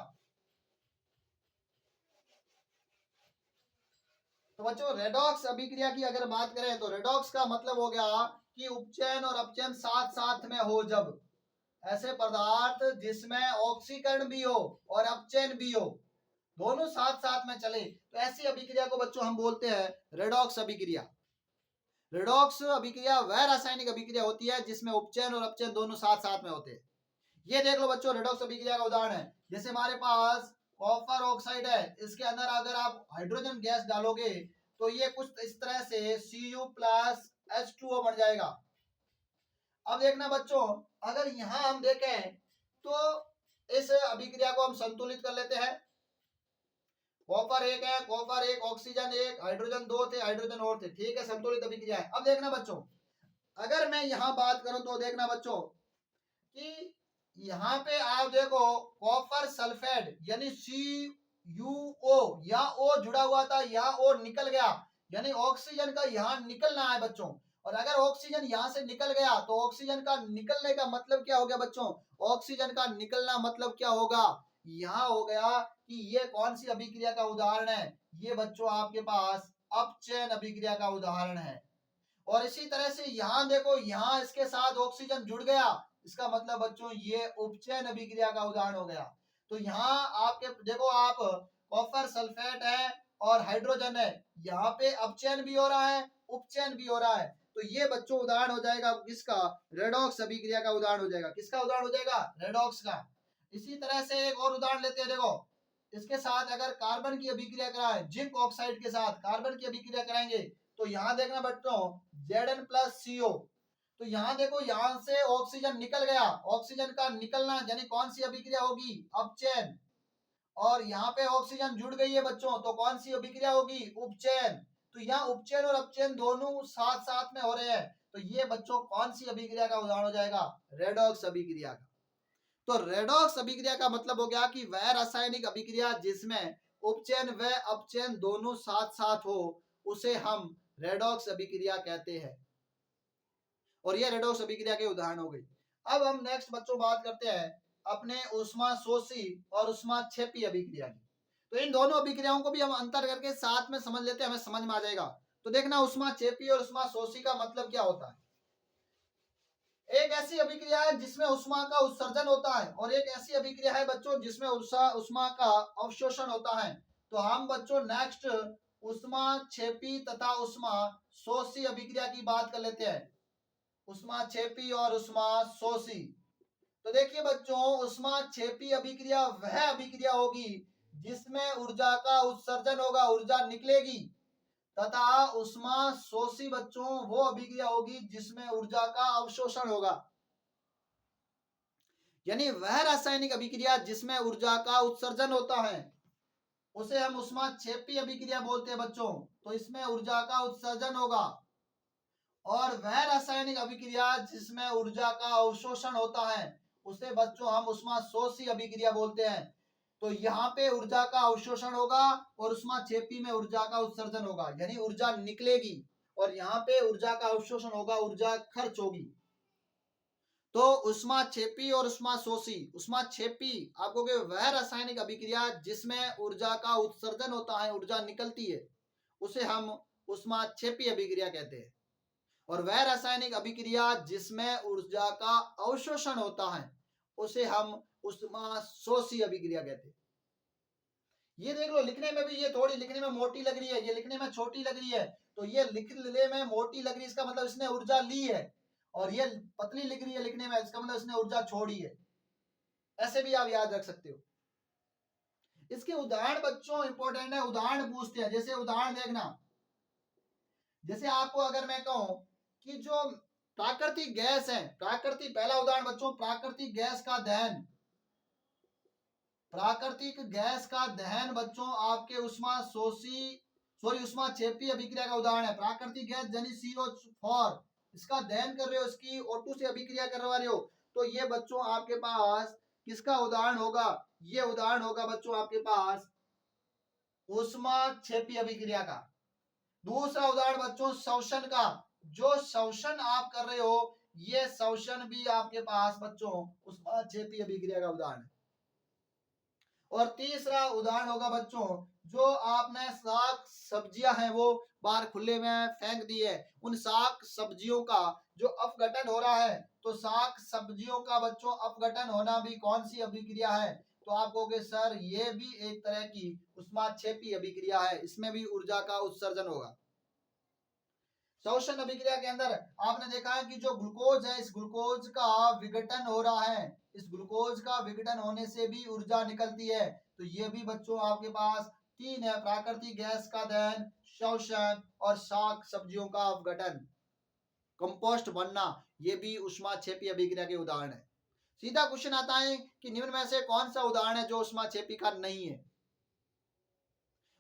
तो बच्चों रेडॉक्स अभिक्रिया की अगर बात करें तो रेडॉक्स का मतलब हो गया कि उपचयन और अपचयन साथ साथ में हो, जब ऐसे पदार्थ जिसमें ऑक्सीकरण भी हो और अपचयन भी हो, दोनों साथ साथ में चले, तो ऐसी अभिक्रिया को बच्चों हम बोलते हैं रेडॉक्स अभिक्रिया। रेडॉक्स अभिक्रिया वह रासायनिक अभिक्रिया होती है जिसमें उपचयन और अपचयन दोनों साथ साथ में होते हैं। ये देख लो बच्चों रेडॉक्स अभिक्रिया का उदाहरण है, जैसे हमारे पास कॉपर ऑक्साइड है, इसके अंदर अगर आप हाइड्रोजन गैस डालोगे तो ये कुछ इस तरह से Cu प्लस H2O बन जाएगा। अब देखना बच्चों अगर यहां हम देखें तो इस अभिक्रिया को हम संतुलित कर लेते हैं। कॉपर एक है, कॉपर एक, ऑक्सीजन एक, हाइड्रोजन दो थे, हाइड्रोजन और थे, ठीक है, संतुलित अभिक्रिया है। अब देखना बच्चों अगर मैं यहां बात करूं तो देखना बच्चों कि यहाँ पे आप देखो कॉपर सल्फेट यानी CuO, यहाँ O जुड़ा हुआ था, यहाँ O निकल गया, यानी ऑक्सीजन का यहाँ निकलना है बच्चों। और अगर ऑक्सीजन यहाँ से निकल गया तो ऑक्सीजन का निकलने का मतलब क्या हो गया बच्चों? ऑक्सीजन का निकलना मतलब क्या होगा? यहाँ हो गया कि ये कौन सी अभिक्रिया का उदाहरण है? ये बच्चों आपके पास अपचयन अभिक्रिया का उदाहरण है। और इसी तरह से यहाँ देखो यहाँ इसके साथ ऑक्सीजन जुड़ गया, इसका मतलब बच्चों ये उपचयन अभिक्रिया का उदाहरण हो गया। तो यहाँ आपके देखो आप कॉपर सल्फेट है और हाइड्रोजन है, यहाँ पे अपचयन भी हो रहा है, उपचयन भी हो रहा है, तो ये बच्चों उदाहरण हो जाएगा किसका? रेडॉक्स अभिक्रिया का उदाहरण हो जाएगा। किसका उदाहरण हो जाएगा? रेडॉक्स का। इसी तरह से एक और उदाहरण लेते हैं, देखो इसके साथ अगर कार्बन की अभिक्रिया कराएं, जिंक ऑक्साइड के साथ कार्बन की अभिक्रिया कराएंगे तो यहाँ देखना बच्चों Zn प्लस CO, तो यहाँ देखो यहाँ से ऑक्सीजन निकल गया, ऑक्सीजन का निकलना यानी कौन सी अभिक्रिया होगी? अपचयन। और यहाँ पे ऑक्सीजन जुड़ गई है बच्चों, तो कौन सी अभिक्रिया होगी? उपचयन। तो यहाँ उपचयन और अपचयन दोनों साथ साथ में हो रहे हैं, तो ये बच्चों कौन सी अभिक्रिया का उदाहरण हो जाएगा? रेडॉक्स अभिक्रिया का। तो रेडॉक्स अभिक्रिया का मतलब हो गया कि वह रासायनिक अभिक्रिया जिसमें उपचयन व अपचयन दोनों साथ साथ हो, उसे हम रेडॉक्स अभिक्रिया कहते हैं। और ये रेडॉक्स अभिक्रिया के उदाहरण हो गई। अब हम नेक्स्ट बच्चों बात करते हैं अपने ऊष्माशोषी और ऊष्माक्षेपी अभिक्रिया की। तो इन दोनों अभिक्रियाओं को भी हम अंतर करके साथ में समझ लेते हैं, हमें समझ में आ जाएगा। तो देखना ऊष्माक्षेपी और ऊष्माशोषी का मतलब क्या होता है। एक ऐसी अभिक्रिया है जिसमें उष्मा का उत्सर्जन होता है और एक ऐसी अभिक्रिया है बच्चों जिसमें उष्मा का अवशोषण होता है। तो हम बच्चों नेक्स्ट ऊष्माक्षेपी तथा ऊष्माशोषी अभिक्रिया की बात कर लेते हैं। ऊष्माक्षेपी और ऊष्माशोषी। तो देखिए बच्चों, ऊष्माक्षेपी अभिक्रिया वह अभिक्रिया होगी जिसमें ऊर्जा का उत्सर्जन होगा, ऊर्जा निकलेगी, तथा ऊष्माशोषी बच्चों वो अभिक्रिया होगी जिसमें ऊर्जा का अवशोषण होगा। यानी वह रासायनिक अभिक्रिया जिसमें ऊर्जा का उत्सर्जन होता है उसे हम ऊष्माक्षेपी अभिक्रिया बोलते हैं बच्चों। तो इसमें ऊर्जा का उत्सर्जन होगा। और वह रासायनिक अभिक्रिया जिसमें ऊर्जा का अवशोषण होता है उसे बच्चों हम ऊष्माशोषी अभिक्रिया बोलते हैं। तो यहाँ पे ऊर्जा का अवशोषण होगा और ऊष्माक्षेपी में ऊर्जा का उत्सर्जन होगा, यानी ऊर्जा निकलेगी, और यहाँ पे ऊर्जा का अवशोषण होगा, ऊर्जा खर्च होगी। तो ऊष्माक्षेपी और ऊष्माशोषी। ऊष्माक्षेपी आपको के वह रासायनिक अभिक्रिया जिसमें ऊर्जा का उत्सर्जन होता है, ऊर्जा निकलती है, उसे हम ऊष्माक्षेपी अभिक्रिया कहते हैं। और वह रासायनिक अभिक्रिया जिसमें ऊर्जा का अवशोषण होता है उसे हम ऊष्माशोषी अभिक्रिया कहते हैं। ये देख लो, लिखने में भी ये थोड़ी लिखने में मोटी लग रही है, ये लिखने में छोटी लग रही है। तो ये लिखने में मोटी लग रही है, इसका मतलब इसने ऊर्जा ली है, और ये पतली लिख रही है लिखने में, इसका मतलब इसने ऊर्जा छोड़ी है। ऐसे भी आप याद रख सकते हो। इसके उदाहरण बच्चों इंपॉर्टेंट है, उदाहरण पूछते हैं। जैसे उदाहरण देखना, जैसे आपको अगर मैं कहूं कि जो प्राकृतिक गैस है, प्राकृतिक, पहला उदाहरण बच्चों प्राकृतिक गैस का दहन। प्राकृतिक गैस का दहन बच्चों आपके ऊष्माक्षेपी अभिक्रिया का उदाहरण है। प्राकृतिक गैस यानी CO4, इसका दहन कर रहे हो, इसकी O2 से अभिक्रिया करवा रहे हो, तो ये बच्चों आपके पास किसका उदाहरण होगा? ये उदाहरण होगा बच्चों आपके पास ऊष्माक्षेपी अभिक्रिया का। दूसरा उदाहरण बच्चों शोषण का। जो शोषण आप कर रहे हो, ये शोषण भी आपके पास बच्चों ऊष्माक्षेपी अभिक्रिया का उदाहरण है। और तीसरा उदाहरण होगा बच्चों जो आपने साग सब्जियां हैं वो बाहर खुले में फेंक दी है, उन साग सब्जियों का जो अपघटन हो रहा है। तो साग सब्जियों का बच्चों अपघटन होना भी कौन सी अभिक्रिया है? तो आप कहोगे सर ये भी एक तरह की ऊष्माक्षेपी अभिक्रिया है, इसमें भी ऊर्जा का उत्सर्जन होगा। शोषण अभिक्रिया के अंदर आपने देखा है कि जो ग्लूकोज है, इस ग्लूकोज का विघटन हो रहा है, इस ग्लूकोज का विघटन होने से भी ऊर्जा निकलती है। तो ये भी बच्चों आपके पास तीन है, प्राकृतिक गैस का दहन, शोषण और साग सब्जियों का अपघटन, कंपोस्ट बनना, ये भी ऊष्माक्षेपी अभिक्रिया के उदाहरण है। सीधा क्वेश्चन आता है कि निम्न में से कौन सा उदाहरण है जो ऊष्माक्षेपी का नहीं है?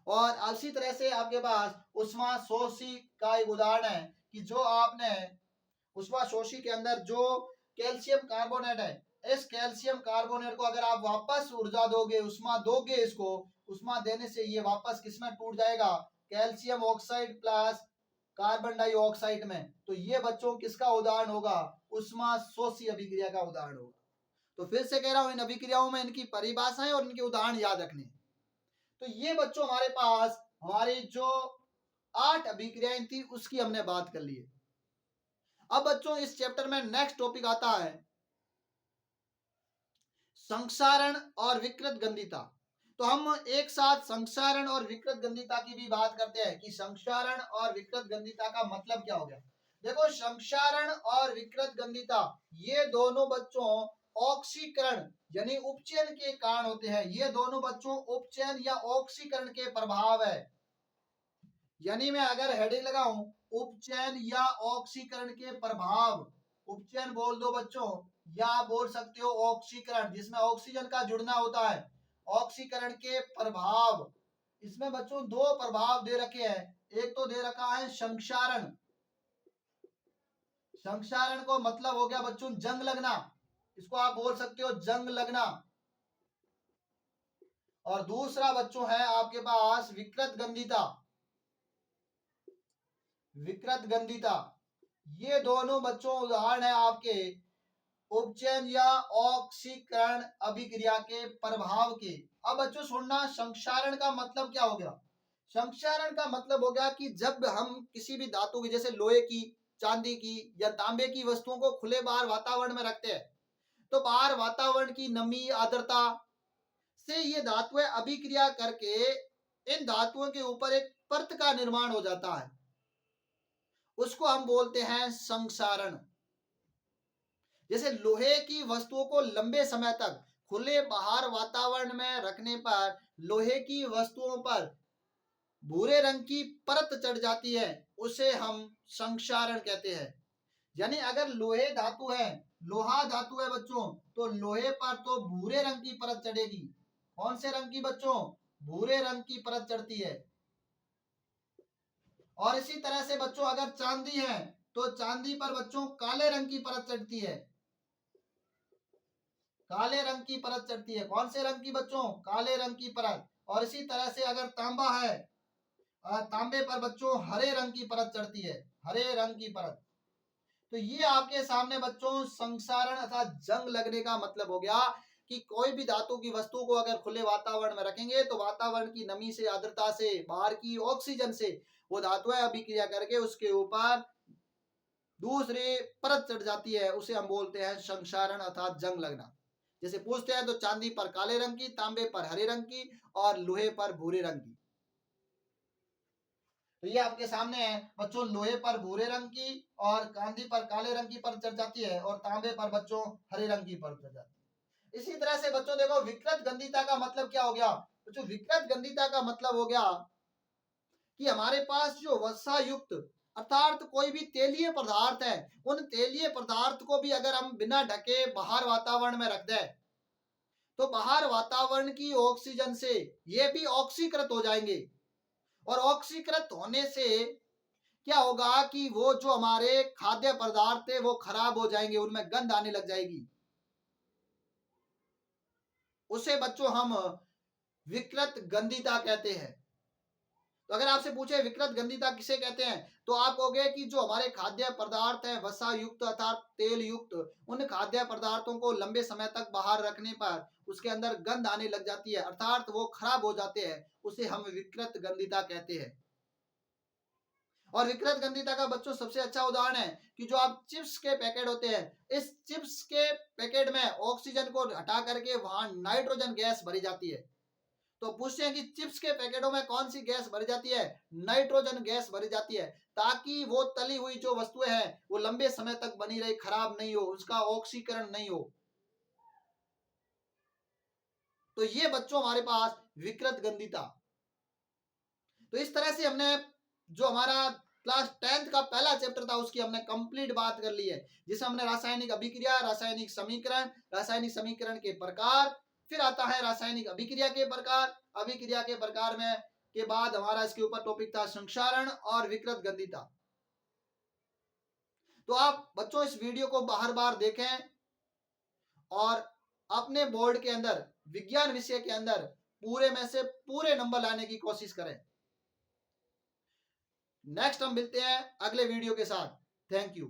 और इसी तरह से आपके पास ऊष्माशोषी का एक उदाहरण है कि जो आपने ऊष्माशोषी के अंदर जो कैल्शियम कार्बोनेट है, इस कैल्शियम कार्बोनेट को अगर आप वापस ऊर्जा दोगे, उष्मा दोगे, इसको उष्मा देने से ये वापस किसमें टूट जाएगा? Calcium oxide plus carbon dioxide में। तो ये बच्चों किसका उदाहरण होगा? ऊष्माशोषी अभिक्रिया का उदाहरण होगा। तो फिर से कह रहा हूं, इन अभिक्रियाओं में इनकी परिभाषाएं और इनके उदाहरण याद रखने। तो ये बच्चों हमारे पास हमारी जो 8 अभिक्रियाएं थी उसकी हमने बात कर ली है। अब बच्चों इस चैप्टर में नेक्स्ट टॉपिक आता है संक्षारण और विकृत गंधिता। तो हम एक साथ संक्षारण और विकृत गंधिता की भी बात करते हैं कि संक्षारण और विकृत गंधिता का मतलब क्या हो गया। देखो, संक्षारण और विकृत गंधिता ये दोनों बच्चों ऑक्सीकरण यानी उपचयन के कारण होते हैं। ये दोनों बच्चों उपचयन या ऑक्सीकरण के प्रभाव है। यानी मैं अगर हेडिंग लगाऊं उपचयन या ऑक्सीकरण के प्रभाव, उपचयन बोल दो बच्चों, या बोल सकते हो ऑक्सीकरण, जिसमें ऑक्सीजन का जुड़ना होता है, ऑक्सीकरण के प्रभाव। इसमें बच्चों दो प्रभाव दे रखे हैं। एक तो दे रखा है संक्षारण। संक्षारण को मतलब हो गया बच्चों जंग लगना, इसको आप बोल सकते हो जंग लगना। और दूसरा बच्चों है आपके पास विकृत गंधिता। विकृत गंधिता, ये दोनों बच्चों उदाहरण है आपके उपचयन या ऑक्सीकरण अभिक्रिया के प्रभाव के। अब बच्चों सुनना, संक्षारण का मतलब क्या हो गया? संक्षारण का मतलब हो गया कि जब हम किसी भी धातु की, जैसे लोहे की, चांदी की या तांबे की वस्तुओं को खुले बाहर वातावरण में रखते हैं, तो बाहर वातावरण की नमी, आर्द्रता से ये धातुएं अभिक्रिया करके इन धातुओं के ऊपर एक परत का निर्माण हो जाता है, उसको हम बोलते हैं संक्षारण। जैसे लोहे की वस्तुओं को लंबे समय तक खुले बाहर वातावरण में रखने पर लोहे की वस्तुओं पर भूरे रंग की परत चढ़ जाती है, उसे हम संक्षारण कहते हैं। यानी अगर लोहे धातु है, लोहा धातु है बच्चों, तो लोहे पर तो भूरे रंग की परत चढ़ेगी। कौन से रंग की बच्चों? भूरे रंग की परत चढ़ती है। और इसी तरह से बच्चों अगर चांदी है तो चांदी पर बच्चों काले रंग की परत चढ़ती है। काले रंग की परत चढ़ती है। कौन से रंग की बच्चों? काले रंग की परत। और इसी तरह से अगर तांबा है, तांबे पर बच्चों हरे रंग की परत चढ़ती है, हरे रंग की परत। तो ये आपके सामने बच्चों संक्षारण अर्थात जंग लगने का मतलब हो गया कि कोई भी धातु की वस्तु को अगर खुले वातावरण में रखेंगे तो वातावरण की नमी से, आर्द्रता से, बाहर की ऑक्सीजन से वो धातुएं अभिक्रिया करके उसके ऊपर दूसरी परत चढ़ जाती है, उसे हम बोलते हैं संक्षारण अर्थात जंग लगना। जैसे पूछते हैं तो चांदी पर काले रंग की, तांबे पर हरे रंग की और लोहे पर भूरे रंग की। तो ये आपके सामने है बच्चों, लोहे पर भूरे रंग की और चांदी पर काले रंग की परत चढ़ जाती है और तांबे पर बच्चों हरे रंग की परत चढ़ जाती है। इसी तरह से बच्चों देखो विकृत गंधिता का मतलब क्या हो गया? बच्चों विकृत गंधिता का मतलब हो गया कि हमारे पास जो वसा युक्त अर्थात कोई भी तेलीय पदार्थ है, उन तेलीय पदार्थ को भी अगर हम बिना ढके बाहर वातावरण में रख दें तो बाहर वातावरण की ऑक्सीजन से ये भी ऑक्सीकृत हो जाएंगे। और ऑक्सीकृत होने से क्या होगा कि वो जो हमारे खाद्य पदार्थ है वो खराब हो जाएंगे, उनमें गंध आने लग जाएगी। उसे बच्चों हम विकृत गंधिता कहते हैं। तो अगर आपसे पूछे विकृत गंधिता किसे कहते हैं, तो आप कहोगे कि जो हमारे खाद्य पदार्थ हैं वसा युक्त अर्थात तेल युक्त, उन खाद्य पदार्थों को लंबे समय तक बाहर रखने पर उसके अंदर गंध आने लग जाती है, अर्थात वो खराब हो जाते हैं, उसे हम विकृत गंधिता कहते हैं। और विकृत गंधिता का बच्चों सबसे अच्छा उदाहरण है कि जो आप चिप्स के पैकेट होते हैं, इस चिप्स के पैकेट में ऑक्सीजन को हटा करके वहां नाइट्रोजन गैस भरी जाती है। तो पूछते हैं कि चिप्स के पैकेटों में कौन सी गैस भरी जाती है? नाइट्रोजन गैस भरी जाती है, ताकि वो तली हुई जो वस्तुएं हैं वो लंबे समय तक बनी रहे, खराब नहीं हो, उसका ऑक्सीकरण नहीं हो। तो ये बच्चों हमारे पास विकृत गंधिता। तो इस तरह से हमने जो हमारा क्लास 10th का पहला चैप्टर था उसकी हमने कंप्लीट बात कर ली है, जिसे हमने रासायनिक अभिक्रिया, रासायनिक समीकरण के प्रकार, फिर आता है रासायनिक अभिक्रिया के प्रकार, अभिक्रिया के प्रकार में के बाद हमारा इसके ऊपर टॉपिक था संक्षारण और विकृत गंधिता। तो आप बच्चों इस वीडियो को बार बार देखें और अपने बोर्ड के अंदर विज्ञान विषय के अंदर पूरे में से पूरे नंबर लाने की कोशिश करें। नेक्स्ट हम मिलते हैं अगले वीडियो के साथ। Thank you.